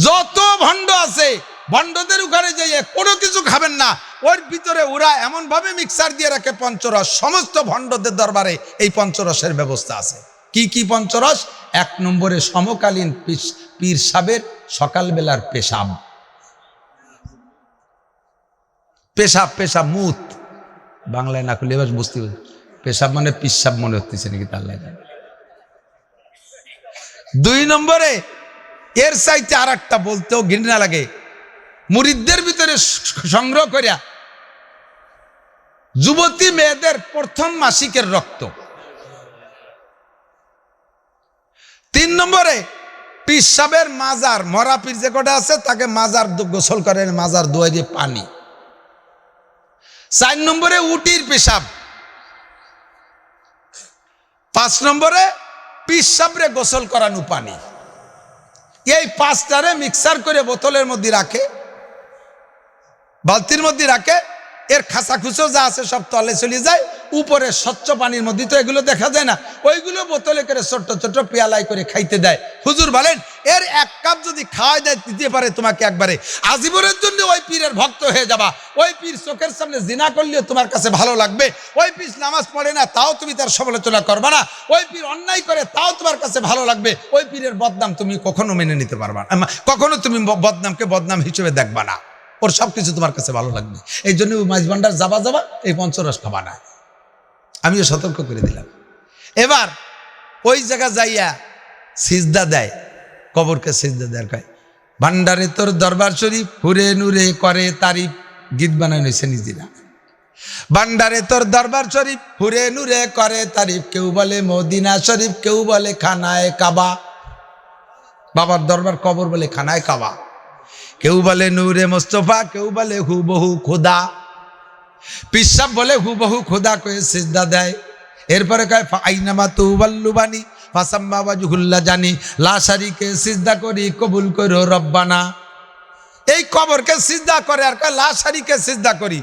যত ভণ্ড আছে ভণ্ডদের ওখানে যাইয়ে কোনো কিছু খাবেন না। ওর ভিতরে ওরা এমন ভাবে মিক্সার দিয়ে রাখে পঞ্চরস, সমস্ত ভণ্ডদের দরবারে এই পঞ্চরসের ব্যবস্থা আছে। কি কি পঞ্চরস? 1 নম্বরে সমকালীন পীর সাহেবের সকালবেলার পেশাব, মুত, বাংলায় না করলে এবার বুঝতে হবে। পেশাব মানে পিসাব মনে হচ্ছে নাকি তার লাগে। 2 নম্বরে এর চাইতে আর একটা বলতেও ঘৃণা লাগে, মুরিদদের ভিতরে সংগ্রহ করিয়া যুবতী মেয়েদের প্রথম মাসিকের রক্ত। 3 নম্বরে পিসাবের মাজার, মরা পীর যে কটা আছে তাকে মাজার গোসল করেন, মাজার ধোয়া দিয়ে পানি। 4 নম্বরে উটির পেশাব। 5 নম্বরে পিসাবরে গোসল করানো পানি। এই 5টারে মিক্সার করে বোতলের মধ্যে রাখে, বালতির মধ্যে রাখে। এর খাসা খুচো যা আছে সব তলে চলে যায়, উপরে স্বচ্ছ পানির মধ্যে তো এগুলো দেখা যায় না, ওইগুলো বোতলে করে ছোট্ট ছোট্ট পেয়ালাই করে খাইতে দেয়। হুজুর বলেন এর 1 কাপ যদি খাওয়াই দেয়, দিতে পারে তোমাকে একবারে আজীবনের জন্য ওই পীরের ভক্ত হয়ে যাবা। ওই পীর চোখের সামনে জিনা করলেও তোমার কাছে ভালো লাগবে। ওই পীর নামাজ পড়ে না, তাও তুমি তার সমালোচনা করবা না। ওই পীর অন্যায় করে, তাও তোমার কাছে ভালো লাগবে। ওই পীরের বদনাম তুমি কখনো মেনে নিতে পারবা না, কখনো তুমি বদনামকে বদনাম হিসেবে দেখবা না। ওর সবকিছু তোমার কাছে ভালো লাগবে। এই জন্য ওই মাইজ ভান্ডার যাবা এই পঞ্চরস খাবা না। আমিও সতর্ক করে দিলাম। এবার ওই জায়গা যাইয়া সিজদা দেয়, কবরকে সিজদা দেয়, কয় ভান্ডারে তোর দরবার শরীফ হুরে নুরে করে তারিফ, গীত বানায় নিছে নিজেরা। ভান্ডারে তোর দরবার শরীফ, হুরে নুরে করে তারিফ, কেউ বলে মদিনা শরীফ, কেউ বলে খানায় কাবা। বাবার দরবার কবর বলে খানায় কাবা, কেউ বলে নূরে মোস্তফা, কেউ বলে হুবহু খোদা। পিসাব বলে হুবহু খোদা কয়ে সিজদা দেয়। এরপরে কয় আইনামা তুওয়াল্লুবানি ফাসাম্মা ওয়াজহুল্লাহ জানি লা শারিকে সিজদা করি কবুল করো রব্বানা। এই কবরকে সিজদা করে আর কয় লা শারিকে সিজদা করি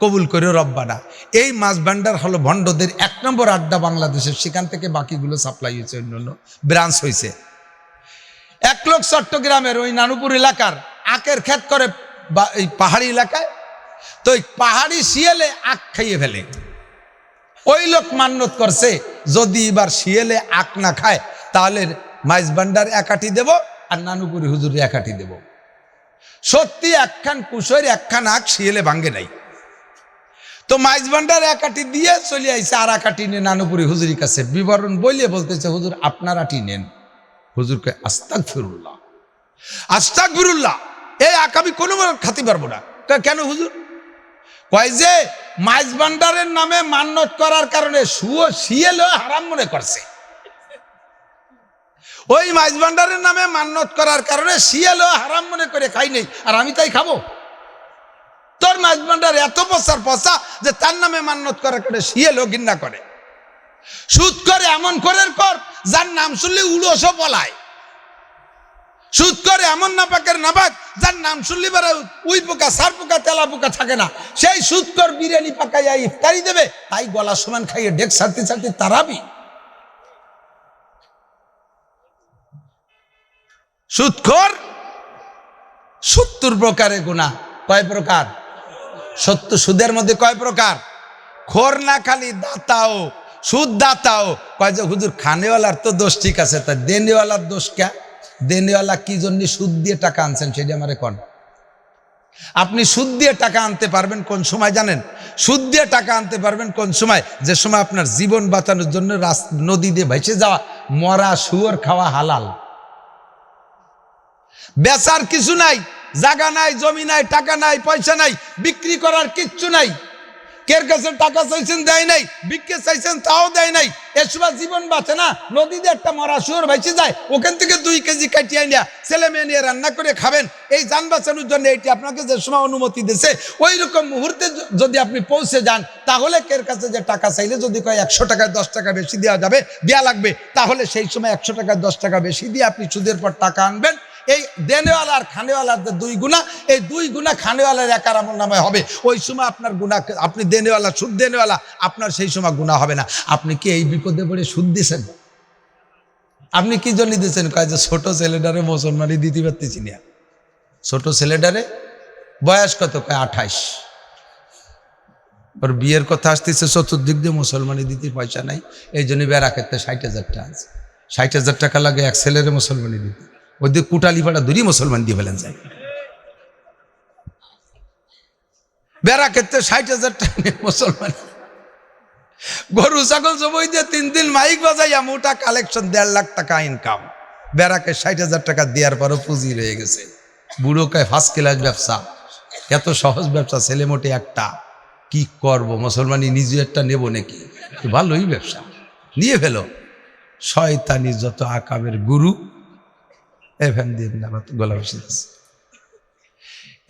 কবুল করো রব্বানা। এই মাছ ভান্ডার হলো ভণ্ডদের 1 নম্বর আড্ডা বাংলাদেশের। সেখান থেকে বাকিগুলো সাপ্লাই হয়েছে, অন্য ব্রাঞ্চ হয়েছে। এক লোক চট্টগ্রামের ওই নানুপুর এলাকার আখের ক্ষেত করে, এই পাহাড়ি এলাকায়, তো ওই পাহাড়ি শিয়ালে আখ খাইয়ে ফেলে। ওই লোক মান্যত করছে যদি এবার শিয়ালে আখ না খায় তাহলে মাইজ ভান্ডার 1 আটি দেব আর নানুপুরি হুজুরে 1 আটি দেব। সত্যি একখান কুশোর একখান আখ শিয়ালে ভাঙ্গে নাই। তো মাইজ ভান্ডার 1 আটি দিয়ে চলে আইছে, আর 1 আটি নিয়ে নানুপুরি হুজুরের কাছে বিবরণ বলিয়ে বলতেছে, হুজুর আপনার আটি নেন। হুজুর কয় আস্তাগফিরুল্লাহ, আস্তাগফিরুল্লাহ, এই আখ আমি কোনো খাতে পারবো না। কেন হুজুর? কয় যে মাইজ ভান্ডারের নামে মান্যত করার কারণে শিয়ালও হারাম মনে করছে। ওই মাইজ ভান্ডারের নামে মান্যত করার কারণে শিয়ালও হারাম মনে করে খাই নেই, আর আমি তাই খাবো? তোর মাইজ ভান্ডার এত পচার পচা যে তার নামে মান্যত করার কারণে শিয়ালও ঘৃণা করে। সুদ করে এমন করে কর যার নাম শুনলে উড়োসও বলায়। সুদ করে এমন নাপাকের নাপাক যার নাম শুনলে বেড়ে উই পোকা, সার পোকা, তেলা পোকা থাকে না। সেই সুদ কর বিরিয়ানি পাকাইয়া ইফতারি দেবে, তাই গলা সমান খাইয়ে ডেক ছাড়তে ছাড়তে তারাবি। সুদখোর 70 প্রকারের গুনাহ। কয় প্রকার? 70। সুদের মধ্যে কয় প্রকার? খোর না খালি দাতাও, সুদ দাতাও। কয় যে হুজুর খানেওয়ালার তো দোষ ঠিক আছে, তা দেনেওয়ালার দোষ কে? দেনেওয়ালা কি জন্য সুদ দিয়ে টাকা আনছেন সেটা আমারে কোন। আপনি সুদ দিয়ে টাকা আনতে পারবেন কোন সময় জানেন? সুদ দিয়ে টাকা আনতে পারবেন কোন সময়? যে সময় আপনার জীবন বাঁচানোর জন্য নদী দিয়ে ভেসে যাওয়া মরা শুয়োর খাওয়া হালাল। বেচার কিছু নাই, জায়গা নাই, জমি নাই, টাকা নাই, পয়সা নাই, বিক্রি করার কিচ্ছু নাই। কের কাছে টাকা চাইছেন দেয় নাই, বিক্রি চাইছেন তাও দেয় নাই। এর সময় জীবন বাঁচে না, নদীতে একটা মরা শুয়োর ভেসে যায়, ওখান থেকে 2 কেজি কাটিয়ে নিয়ে ছেলে মেয়ে নিয়ে রান্না করে খাবেন। এই যান বাঁচানোর জন্য এটি আপনাকে যে সময় অনুমতি দিয়েছে, ওই রকম মুহূর্তে যদি আপনি পৌঁছে যান, তাহলে কের কাছে যে টাকা চাইলে যদি কয় 100 টাকায় 10 টাকা বেশি দেওয়া লাগবে, তাহলে সেই সময় 100 টাকায় 10 টাকা বেশি দিয়ে আপনি সুদের পর টাকা আনবেন। এই দেনেওয়ালা আর খানেওয়ালার যে 2 গুণা, এই 2 গুণা খানেওয়ালার একার আমল নামে হবে। ওই সময় আপনার গুণা, আপনি দেনেওয়ালা, সুদ দেনেওয়ালা, আপনার সেই সময় গুণা হবে না। আপনি কি এই বিপদে পড়ে সুদ দিয়েছেন? আপনি কি জন্য দিয়েছেন? কয় যে ছোট ছেলেটারে মুসলমানি দিতে পারতেছি না। ছোট ছেলেটারে বয়স কত? কয় 28। ওর বিয়ের কথা আসতেছে, চতুর্দিক দিয়ে মুসলমানি দিতে পয়সা নাই, এই জন্য বেড়া ক্ষেত্রে 60,000 টাকা আছে। 60,000 টাকা লাগে এক ছেলেরে মুসলমানি দিতে। ওই দিয়ে কুটালি ফাটা ধরি মুসলমান দিয়ে ফেলেন যায়। বেড়া ক্ষেত্রে 60,000 টাকা নিয়ে মুসলমান। গরু ছাগল জবই দিয়ে 3 দিন মাইক বাজাইয়া মোটা কালেকশন, 1.5 লাখ টাকা ইনকাম। বেড়াকে 60,000 টাকা দেওয়ার পরও পুঁজি রয়ে গেছে। বুড়ো কয় 1st ক্লাস ব্যবসা, এত সহজ ব্যবসা, ছেলে মোটে একটা, কি করব? মুসলমানি নিজে একটা নেব নাকি? ভালোই ব্যবসা, নিয়ে ফেলো। শয়তানি যত আকাবের গুরু এফেন দিয়ে গলা বসে যাচ্ছে।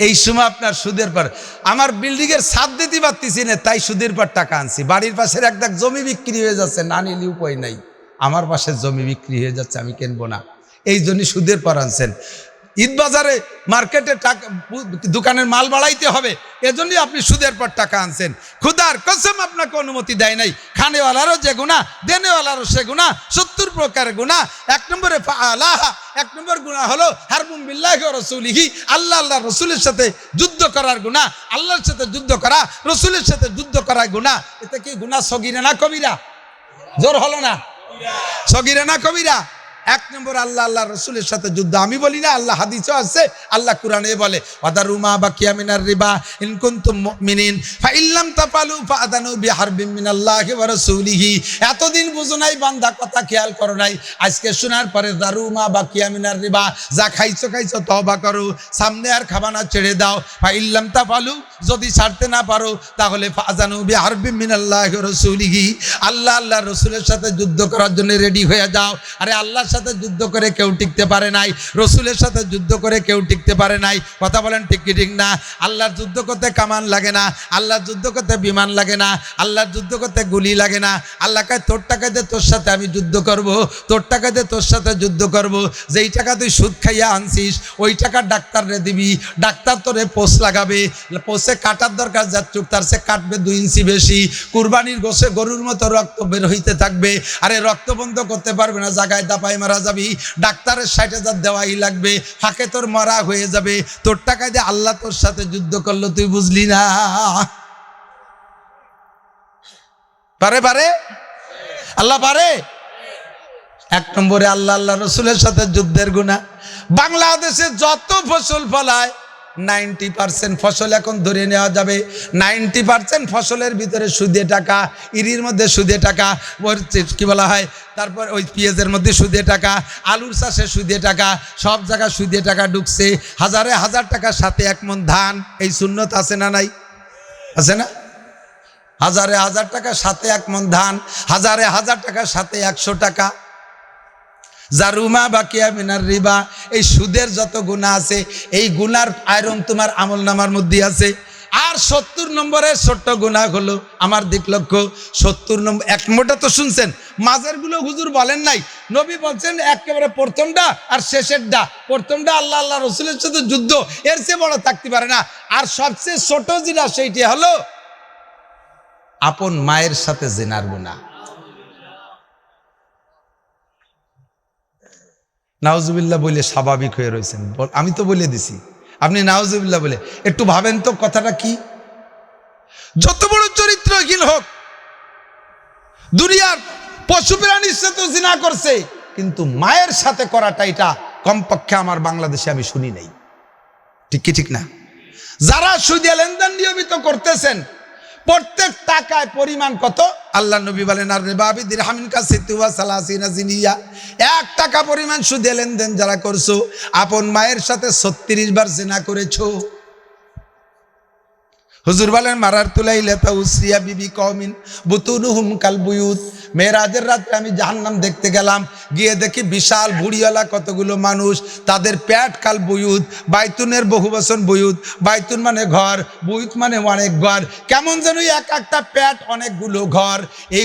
এই সময় আপনার সুদের পর, আমার বিল্ডিং এর ছাদ দিতে পারতেছি না, তাই সুদের পর টাকা আনছি। বাড়ির পাশের একটা জমি বিক্রি হয়ে যাচ্ছে, না নিলে উপায় নাই। আমার পাশে জমি বিক্রি হয়ে যাচ্ছে, আমি কিনবো না, এই জন্য সুদের পর আনছেন। ঈদ বাজারে মার্কেটে টাকা, দোকানের মাল বাড়াইতে হবে, এজন্যই আপনি সুদের পর টাকা আনছেন। খুদার কসম আপনাকে অনুমতি দেয় নাই। খানেওয়ালারও যে গুনাহ, দেনেওয়ালারও সে গুনাহ, 70 প্রকারের গুনাহ। 1 নম্বরে ফাআলাহা, 1 নম্বর গুনাহ হলো হারবুম বিল্লাহি ওয়া রাসূলিহি, আল্লাহ আল্লাহ রসুলের সাথে যুদ্ধ করার গুনাহ। আল্লাহর সাথে যুদ্ধ করা, রসুলের সাথে যুদ্ধ করার গুনাহ। এতে কি গুনাহ সগীরা না কবিরা? জোর হলো না? সগীরা না কবিরা? এক নম্বর আল্লাহ আল্লাহ রসুলের সাথে যুদ্ধ। আমি বলি না, আল্লাহ হাদিসও আছে, আল্লাহ কুরআনে বলে ওয়াদারু মা বাকিয়া মিনার রিবা ইন কুনতুম মুমিনিন ফাইল্লাম তাফালু ফাআদানু বিহারবিন মিনাল্লাহি ওয়া রাসূলিহি। এতদিন বুঝো নাই বান্দা, কথা খেয়াল করো নাই, আজকে শোনার পরে দারু মা বাকিয়া মিনার রিবা, যা খাইছো খাইছো তওবা করো, সামনে আর খাবা না, ছেড়ে দাও। ফাইল্লাম তাফালু, যদি ছাড়তে না পারো তাহলে ফাআদানু বিহারবিন মিনাল্লাহি ওয়া রাসূলিহি, আল্লাহ আল্লাহ রসুলের সাথে যুদ্ধ করার জন্য রেডি হয়ে যাও। আরে আল্লাহর সাথে যুদ্ধ করে কেউ টিকতে পারে নাই, রসুলের সাথে যুদ্ধ করে কেউ টিকতে পারে নাই। কথা বলেন ঠিক কি ঠিক না? আল্লাহর যুদ্ধ করতে কামান লাগে না, আল্লাহর যুদ্ধ করতে বিমান লাগে না, আল্লাহর যুদ্ধ করতে গুলি লাগে না। আল্লাহ কয় তোর টাকা দিয়ে তোর সাথে আমি যুদ্ধ করব, তোর টাকা দিয়ে তোর সাথে যুদ্ধ করব। যেই টাকা তুই সুদ খাইয়া আনছিস ওই টাকা ডাক্তাররে দিবি, ডাক্তার তোরে পোষ লাগাবে, পোষে কাটার দরকার যার চুক তার সে কাটবে 2 ইঞ্চি বেশি। কুরবানির গোশে গরুর মতো রক্ত বের হইতে থাকবে, আরে রক্ত বন্ধ করতে পারবে না, জায়গায় দাপাই মারা যাবি, ডাক্তারের 60,000 দেওয়াই লাগবে, ফাঁকে তোর মরা হয়ে যাবে। তোর টাকায় দিয়ে আল্লাহ তোর সাথে যুদ্ধ করলো, তুই বুঝলি না? পারে পারে আল্লাহ পারে। এক নম্বরে আল্লাহ আল্লাহ রসুলের সাথে যুদ্ধের গুনাহ। বাংলাদেশে যত ফসল ফলায় 90% ফসল এখন ধরে নেওয়া যাবে, 90% ফসলের ভিতরে সুদে টাকা, ইরির মধ্যে সুদে টাকা, কি বলা হয়, তারপর ওই পেঁয়াজের মধ্যে সুদে টাকা, আলুর চাষে সুদে টাকা, সব জায়গায় সুদে টাকা ঢুকছে। হাজারে হাজার টাকার সাথে 1 মণ ধান, এই সুন্নত আছে না নাই? আছে না? হাজারে হাজার টাকার সাথে 1 মণ ধান, হাজারে হাজার টাকার সাথে 100 টাকা। জারুমা বাকিয়া মিনার রিবা, এই সুদের যত গুনাহ আছে এই গুনার আয়রন তোমার আমল নামার মধ্যে আছে। আর 70 নম্বরের ছোট্ট গুনাহ হলো, আমার দিক লক্ষ্য 70 নম্বর, 1 নম্বরটা তো শুনছেন, মাঝের গুলো হুজুর বলেন নাই, নবী বলছেন একেবারে প্রথমটা আর শেষেরটা। প্রথমটা আল্লাহ আল্লাহ রসুলের সাথে যুদ্ধ, এর চেয়ে বড় থাকতে পারে না। আর সবচেয়ে ছোট যেটা সেইটি হলো আপন মায়ের সাথে জিনার গুনাহ। নাউজুবিল্লাহ বলে স্বাভাবিক হয়ে রয়েছেন, আমি তো বলে দিছি, আপনি নাউজুবিল্লাহ বলে একটু ভাবেন তো কথাটা কি। যত বড় চরিত্রহীন হোক, দুনিয়ার পশু প্রাণীর সাথে জিনা করছে, কিন্তু মায়ের সাথে করাটা এটা কমপক্ষে আমার বাংলাদেশে আমি শুনি নাই। ঠিক কি ঠিক না? যারা সুদে লেনদেন নিয়মিত করতেছেন, প্রত্যেক টাকায় পরিমাণ কত? আল্লাহ নবী বলেন আর রিবাবি দিরহামিন কাসিতুয়া সালাসিনা জিনিয়া, 1 টাকা পরিমাণ সুদে লেনদেন যারা করছো, আপন মায়ের সাথে 36 বার জিনা করেছো। হুজুর বলেন মারার তুলাইলাতা উসরিয়া বিবি কওমিন বুতুনুহুম কালবুয়ুত, মেরাজের রাতে আমি জাহান্নাম দেখতে গেলাম, গিয়ে দেখি বিশাল ভুড়িওয়ালা কতগুলো মানুষ, তাদের পেট কাল বুয়ুত, বাইতুনের বহু বচন বুয়ুত, বাইতুন মানে ঘর, বুয়ুত মানে অনেক ঘর, কেমন যেন এক একটা পেট অনেকগুলো ঘর। এই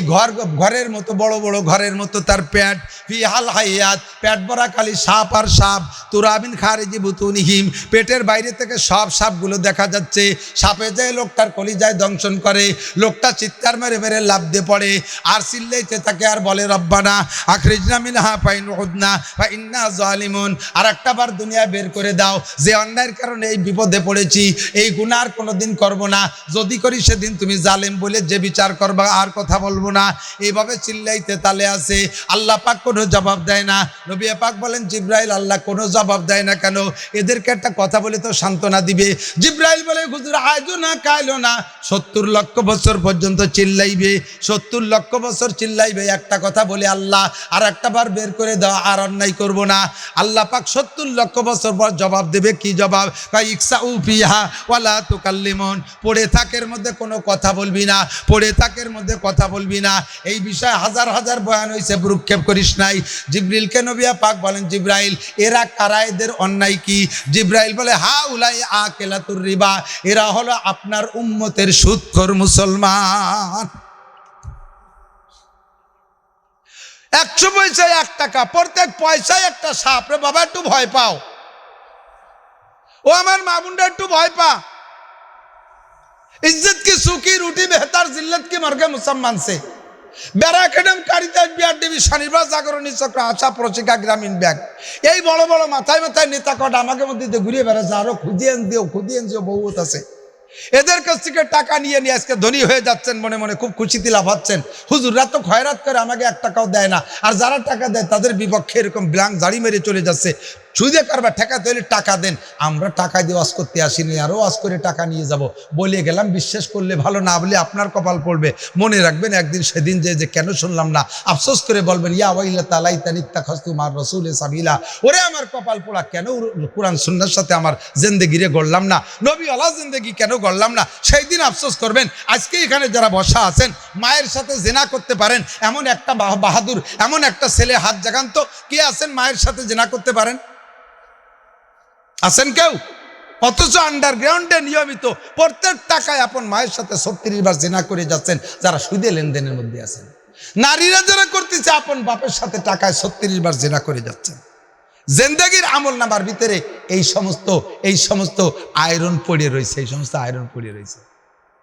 ঘরের মতো বড় বড় ঘরের মতো তার পেট, ফিহাল হাইয়াত, পেট ভরা খালি সাপ আর সাপ, তুরাবিন খারিজি বুতুনিহিম, পেটের বাইরে থেকে সব সাপগুলো দেখা যাচ্ছে। সাপে যায় লোকটার কলিজায় দংশন করে, লোকটা চিৎকার মেরে মেরে লাফ দিয়ে পড়ে আর চিল্লাইতে থাকে আর বলে রব্বানা আখরিজনা মিনহা ফাইন উদনা ফাইন্না জালিমুন, আর একটা বার দুনিয়া বের করে দাও, যে অন্যায়ের কারণে এই বিপদে পড়েছি, এই গুনাহ আর কোনোদিন করব না, যদি করি সেদিন তুমি জালেম বলে যে বিচার করবা, আর কথা বলবো না। এইভাবে চিল্লাইতে তালে আছে। আল্লাহ পাক কোনো জবাব দেয় না। নবী পাক বলেন জিব্রাইল আল্লাহ কোনো জবাব দেয় না কেন? এদেরকে একটা কথা বলে তো সান্ত্বনা দিবে। জিব্রাইল বলে হুজুর আজও না কাইলো না, 70 লক্ষ বছর পর্যন্ত চিল্লাইবে, 70 লক্ষ বছর চিল্লাইবে, একটা কথা বলে আল্লাহ আর একটা বার বের করে দাও, আর অন্যায় করব না। আল্লাহ পাক 70 লক্ষ বছর পর জবাব দেবে। কি জবাব? ইকসাউ ফিহা ওয়ালা তুকাল্লিমুন, পড়ে থাকের মধ্যে কোনো কথা বলবি না, পড়ে থাকের মধ্যে কথা বলবি না। এই বিষয়ে হাজার হাজার বয়ান হয়েছে, ভ্রুক্ষেপ করিস নাই। জিব্রিলকে নবী পাক বলেন জিব্রাইল এরা কারা, এদের অন্যায় কি? জিব্রাইল বলে হা উলাই আকেলাতুর রিবা, এরা হলো আপনার উম্মতের সুদখোর মুসলমান। 100 পয়সায় 1 টাকা, প্রত্যেক পয়সায় একটা সাপ। রে বাবা একটু ভয় পাও, ও আমার মা বোনরা একটু ভয় পা। इज्जत की सूखी रोटी बेहतर जिल्लत की मर्गे मुसलमान से। ব্যারাকেডম কারিতাস বিআর ডিবি শনিবার জাগরণী চক্র আশা প্রশিকা গ্রামীণ ব্যাংক, এই বড় বড় মাথায় মাথায় নেতা কটা আমাকে মধ্যে ঘুরিয়ে বেড়াচ্ছে, আরো খুদিয়ে দিও বহুত আছে। এদের কাছ থেকে টাকা নিয়ে নিয়ে আজকে ধনী হয়ে যাচ্ছেন, মনে মনে খুব খুশিতে লাফাচ্ছেন। হুজুররা তো খয়রাত করে, আমাকে 1 টাকাও দেয় না, আর যারা টাকা দেয় তাদের বিপক্ষে এরকম ব্ল্যাঙ্ক জারি মেরে চলে যাচ্ছে। সুদে কারবার ঠেকাতে হলে টাকা দেন। আমরা টাকা দিয়ে ওয়াজ করতে আসিনি, আরও ওয়াজ করে টাকা নিয়ে যাব বলে গেলাম। বিশ্বাস করলে ভালো, না বলে আপনার কপাল পড়বে। মনে রাখবেন একদিন সেদিন যে কেন শুনলাম না, আফসোস করে বলবেন ইয়া ওয়াইলা তালাইতানি ইত্তাখাযতু মা'আর রাসূলি সাবিলা। ওরে আমার কপাল পোড়া, কেন কোরআন সুন্নাহর সাথে আমার জিন্দেগিরে গড়লাম না, নবী ওয়ালা জিন্দেগি কেন গড়লাম না, সেই দিন আফসোস করবেন। আজকে এখানে যারা বসা আছেন, মায়ের সাথে জিনা করতে পারেন এমন একটা বাহাদুর, এমন একটা ছেলে হাত জাগান তো। কে আছেন মায়ের সাথে জিনা করতে পারেন? আছেন কেউ? অথচ আন্ডারগ্রাউন্ডে নিয়মিত প্রত্যেক টাকায় আপন মায়ের সাথে 36 বার জিনা করে যাচ্ছেন, যারা সুদে লেনদেনের মধ্যে আছেন। নারীরা যারা করতেছে আপন বাপের সাথে টাকায় 36 বার জিনা করে যাচ্ছেন। জিন্দেগির আমল নামার ভিতরে এই সমস্ত আয়রন পড়ে রয়েছে, এই সমস্ত আয়রন পড়ে রয়েছে।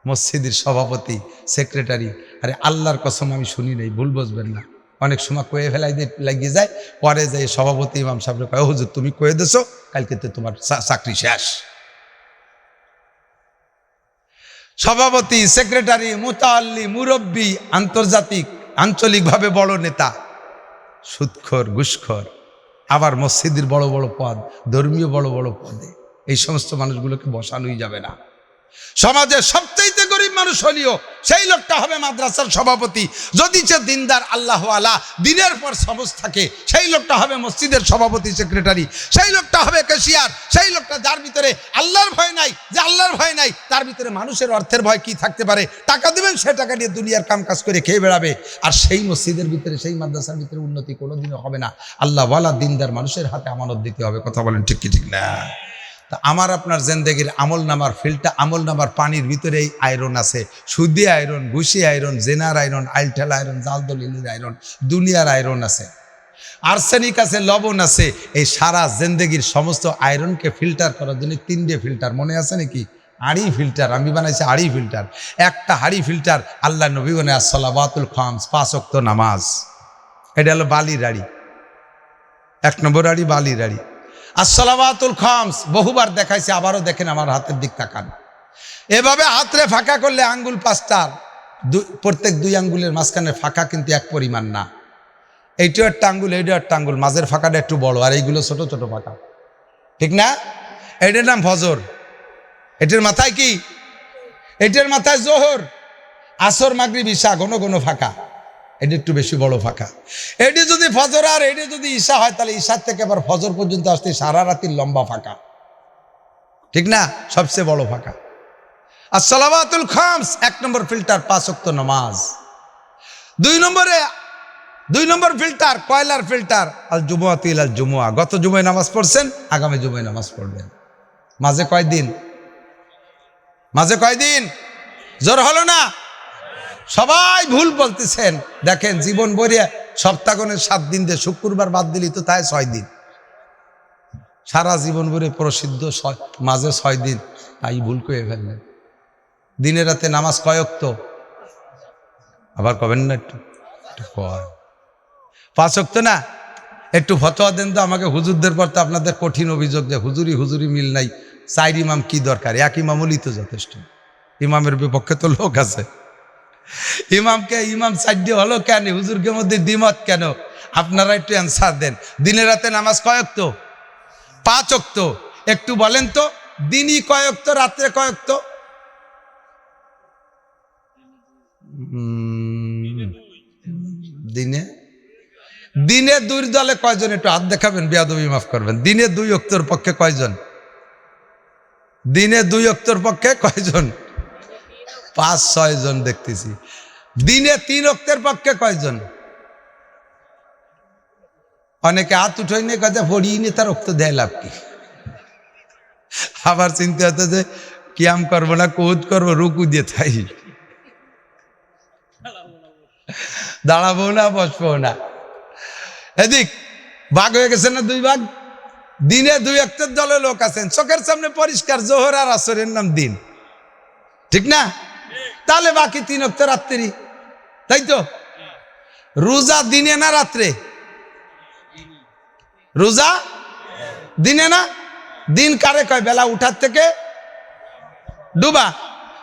মসজিদের সভাপতি, সেক্রেটারি, আরে আল্লাহর কসম আমি শুনি নাই, ভুল বুঝবেন না। অনেক সময় কয়ে ফেলাই লাগিয়ে যায়, পরে যাই সভাপতি ইমাম সাহেব কয়, হুজুর তুমি কয়ে দেছো, কালকে তো তোমার চাকরি শেষ। সভাপতি, সেক্রেটারি, মুতাআল্লি, মুরব্বী, আন্তর্জাতিক আঞ্চলিকভাবে বড় নেতা, সুদখোর, ঘুষখোর, আবার মসজিদের বড় বড় পদ, ধর্মীয় বড় বড় পদে এই সমস্ত মানুষগুলোকে বসানোই যাবে না। সমাজের সবচাইতে গরিব মানুষ হলেও সেই লোকটা হবে মাদ্রাসার সভাপতি। যদি সে দিনদার, আল্লাহ আলা, দিনের পর সবজ থাকে, সেই লোকটা হবে মসজিদের সভাপতি, সেক্রেটারি। সেই লোকটা হবে ক্যাশিয়ার। সেই লোকটা যার ভিতরে আল্লাহর ভয় নাই, যে আল্লাহর ভয় নাই, তার ভিতরে মানুষের অর্থের ভয় কি থাকতে পারে? টাকা দেবেন, সে টাকা দিয়ে দুনিয়ার কাম কাজ করে খেয়ে বেড়াবে। আর সেই মসজিদের ভিতরে, সেই মাদ্রাসার ভিতরে উন্নতি কোনোদিনও হবে না। আল্লাহ ওয়ালা দিনদার মানুষের হাতে আমানত দিতে হবে। কথা বলেন ঠিক কি ঠিক না? তা আমার আপনার জিন্দেগির আমল নামার ফিল্টার, আমল নামার পানির ভিতরেই আয়রন আছে। সুদি আয়রন, ঘুষি আয়রন, জেনার আয়রন, আইলঠেল আয়রন, জালদলিলের আয়রন, দুনিয়ার আয়রন আছে, আর্সেনিক আছে, লবণ আছে। এই সারা জিন্দেগির সমস্ত আয়রনকে ফিল্টার করার জন্য 3টে ফিল্টার, মনে আছে নাকি? হাড়ি ফিল্টার, আমি বানাইছি হাড়ি ফিল্টার। একটা হাড়ি ফিল্টার আল্লাহ নবী বলে আসসালাওয়াতুল খামস, 5 ওয়াক্ত নামাজ। এটা হলো বালির হাড়ি, 1 নম্বর হাড়ি বালির হাড়ি। আসসালাওয়াতুল খামস বহুবার দেখাইছে, আবারও দেখেন, আমার হাতের দিক তাকান। এভাবে হাতরে ফাঁকা করলে আঙ্গুল 5টার, প্রত্যেক 2 আঙ্গুলের মাঝখানে ফাঁকা কিন্তু এক পরিমাণ না। এইটাও একটা আঙ্গুল, এইটাও একটা আঙ্গুল, মাঝের ফাঁকাটা একটু বড়, আর এইগুলো ছোট ছোট ফাঁকা, ঠিক না? এটার নাম ফজর। এটার মাথায় কি? এটার মাথায় জোহর, আসর, মাগরিব, ঈশা, ঘন ঘন ফাঁকা। এটা একটু বেশি বড় ফাঁকা। এটি যদি ফজর আর এটি যদি ঈশা হয়, তাহলে ঈশার থেকে আবার ফজর পর্যন্ত আসতে সারা রাতির লম্বা ফাঁকা, ঠিক না? সবচেয়ে বড় ফাঁকা। আসসালাওয়াতুল খামস 1 নম্বর ফিল্টার, 5 ওয়াক্ত নামাজ। 2 নম্বর ফিল্টার, কয়লার ফিল্টার, আল জুমুআতু ইলাল জুমুআ। গত জুমায় নামাজ পড়ছেন, আগামী জুমায় নামাজ পড়বেন। মাঝে কয়দিন? মাঝে কয়দিন? জোর হলো না? সবাই ভুল বলতেছেন। দেখেন জীবন ভরিয়া সপ্তাহগণের 7 দিন দিয়ে শুক্রবার বাদ দিলি তো তাই 6 দিন। সারা জীবন ভরে প্রসিদ্ধ মাঝে 6 দিন, তাই ভুল করে ফেললেন। দিনে রাতে নামাজ কয় ওয়াক্ত? আবার কবেন না একটু? 5 ওয়াক্ত না? একটু ফতোয়া দেন তো আমাকে। হুজুরদের পর তো আপনাদের কঠিন অভিযোগ যে হুজুরি মিল নাই, 4 ইমাম কি দরকার? 1 ইমাম হলেই তো যথেষ্ট। ইমামের বিপক্ষে তো লোক আছে। ইমাম 4 হলো কেন? হুজুরকে মধ্যে দ্বিমত কেন? আপনারা একটু অ্যান্সার দেন। দিনে রাতে নামাজ কয় ওয়াক্ত? 5 ওয়াক্ত। একটু বলেন তো, দিনই কয় ওয়াক্ত, রাত্রে কয় ওয়াক্ত? দিনে 2 দলে কয়জন? একটু হাত দেখাবেন, বেয়াদবি মাফ করবেন। দিনে 2 ওয়াক্তের পক্ষে কয়জন? দিনে 2 ওয়াক্তের পক্ষে কয়জন? 5-6 জন দেখতেছি। দিনে 3 ওয়াক্তের পক্ষে কয়জন? অনেকে হাত উঠাই নিয়ে কাজে পড়িয়ে নিয়ে তার ওক্ত দেয়, লাভ কি? আবার চিন্তা হতো যে কিয়াম করবো না, কুহুদ করবো, রুকু দিয়ে থাই, দাঁড়াবো না, বসবো না। এদিক ভাগ হয়ে গেছে না, 2 ভাগ। দিনে 2 ওয়াক্তের দলে লোক আছেন, চোখের সামনে পরিষ্কার, জোহর আর আসরের নাম দিন, ঠিক না? তাহলে বাকি 3 ওয়াক্ত রাত্রি, তাই তো? রোজা দিনে না রাত্রে? রোজা দিনে না? দিন কারে কয়? বেলা উঠার থেকে ডুবা।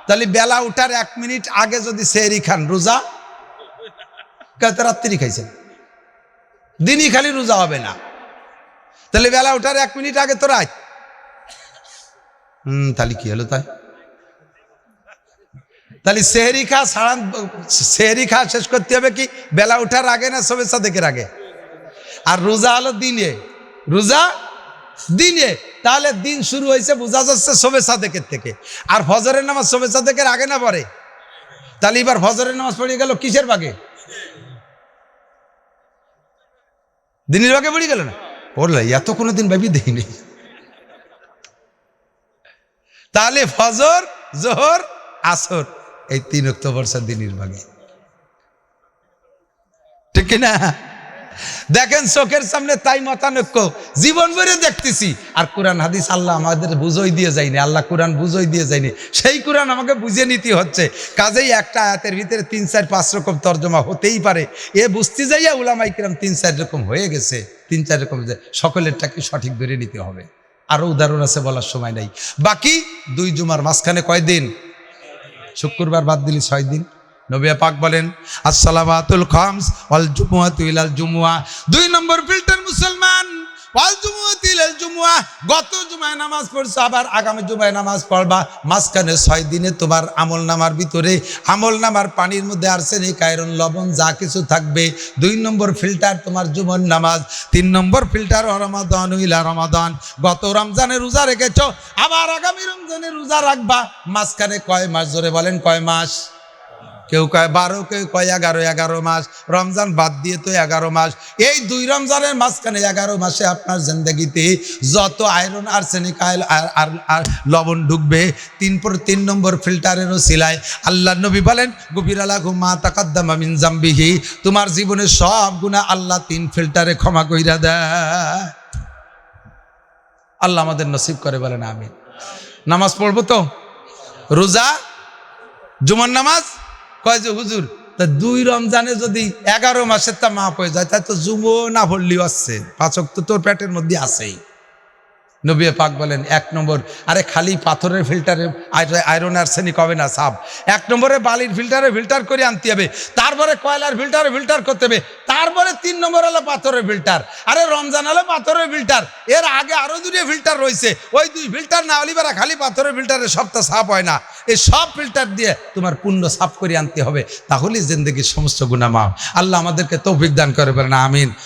তাহলে বেলা উঠার 1 মিনিট আগে যদি সেহরি খান রোজা, রাত্রি খাইছেন, দিনই খালি রোজা হবে না। তাহলে বেলা উঠার 1 মিনিট আগে তো রাত। তাহলে কি হলো? তাহলে সেহরি খা শেষ করতে হবে কি বেলা উঠার আগে না শবে সাদেকের আগে? আর রোজা হলো দিনে, রোজা দিনে। তাহলে দিন শুরু হয়েছে বোঝা যাচ্ছে শবে সাদেকের থেকে। আর ফজরের নামাজ শবে সাদেকের আগে না পরে? তাহলে এবার ফজরের নামাজ পড়ে গেল কিসের ভাগে? দিনের ভাগে পড়ে গেল না? পড়লে এত কোনো দিন ভাবি দেখিনি। তাহলে ফজর, জোহর, আসর এই 3 ওয়াক্ত পড়ছে দিনের ভাগে, ঠিক না? দেখেন চোখের সামনে তাই মতানৈক্য জীবন ভরে দেখতেছি। আর কোরআন হাদিস আল্লাহ আমাদের বুঝই দিয়ে যায়নি, আল্লাহ কোরআন বুঝই দিয়ে যায়নি, সেই কোরআন আমাকে বুঝে নিতে হচ্ছে। কাজেই একটা আয়াতের ভিতরে 3-4-5 রকম তর্জমা হতেই পারে। এ বুঝতে যাইয়া উলামায়ে কিরাম 3-4 রকম হয়ে গেছে, 3-4 রকম, সকলেরটাকে সঠিক ধরে নিতে হবে। আরো উদাহরণ আছে বলার সময় নাই। বাকি 2 জুমার মাঝখানে কয়দিন? শুক্রবার বাদ দিলি 6 দিন। নবী পাক বলেন আসসালাওয়াতুল খামস ওয়াল জুমুআতু ইলাল জুমুআ। 2 নম্বর ফিল্টার মুসলমান, ওয়াল জুমুআতু ইলাল জুমুআ। গত জুমায় নামাজ পড়ছো, আবার আগামী জুমায় নামাজ পড়বা। মাঝখানে 6 দিনে তোমার আমল নামার ভিতরে, আমল নামার পানির মধ্যে আর্সেনিক, আয়রন, লবণ যা কিছু থাকবে। 2 নম্বর ফিল্টার তোমার জুমার নামাজ। 3 নম্বর ফিল্টার রমাদান ইলা রমাদান। গত রমজানে রোজা রেখেছো, আবার আগামী রমজানে রোজা রাখবা। মাঝখানে কয় মাস? জোরে বলেন কয় মাস? কেউ কয় 12, কেউ কয় 11। 11 মাস। রমজান বাদ দিয়ে তো 11 মাস। এই 2 রমজানের মাঝখানে 11 মাসে আপনার জিন্দেগিতে যত আয়রন, আর্সেনিক, আর লবণ ঢুকবে 3 নম্বর ফিল্টারেরও সিলাই আল্লাহ নবী বলেন গফিরা লাহু মা তাকাদ্দামা মিন জামবিহি। তোমার জীবনের সব গুনাহ আল্লাহ 3 ফিল্টারে ক্ষমা কইরা দেয়। আল্লাহ আমাদের নসিব করে বলেন আমিন। নামাজ পড়বো তো, রোজা, জুমার নামাজ। কয় যে হুজুর তা 2 রমজানে যদি 11 মাসের তা মাপ হয়ে যায়, তাই তো জুমো না পড়লেও আসছে, 5 ওয়াক্ত তোর পেটের মধ্যে আছেই। নবী পাক বলেন 1 নম্বর, আরে খালি পাথরের ফিল্টারে আয়রন আর্সেনিক হবে না সাব। 1 নম্বরে বালির ফিল্টারে ফিল্টার করে আনতে হবে, তারপরে কয়লার ফিল্টারে ফিল্টার করতে হবে, তারপরে 3 নম্বর হলো পাথরের ফিল্টার। আরে রমজান হলো পাথরের ফিল্টার, এর আগে আরো 2 ফিল্টার রয়েছে। ওই 2 ফিল্টার না হলে বারা খালি পাথরের ফিল্টারে সবটা সাফ হয় না। এই সব ফিল্টার দিয়ে তোমার পুণ্য সাফ করে আনতে হবে, তাহলে জিন্দেগির সমস্ত গুনাহ মাফ। আল্লাহ আমাদেরকে তৌফিক দান করে বলেন আমিন।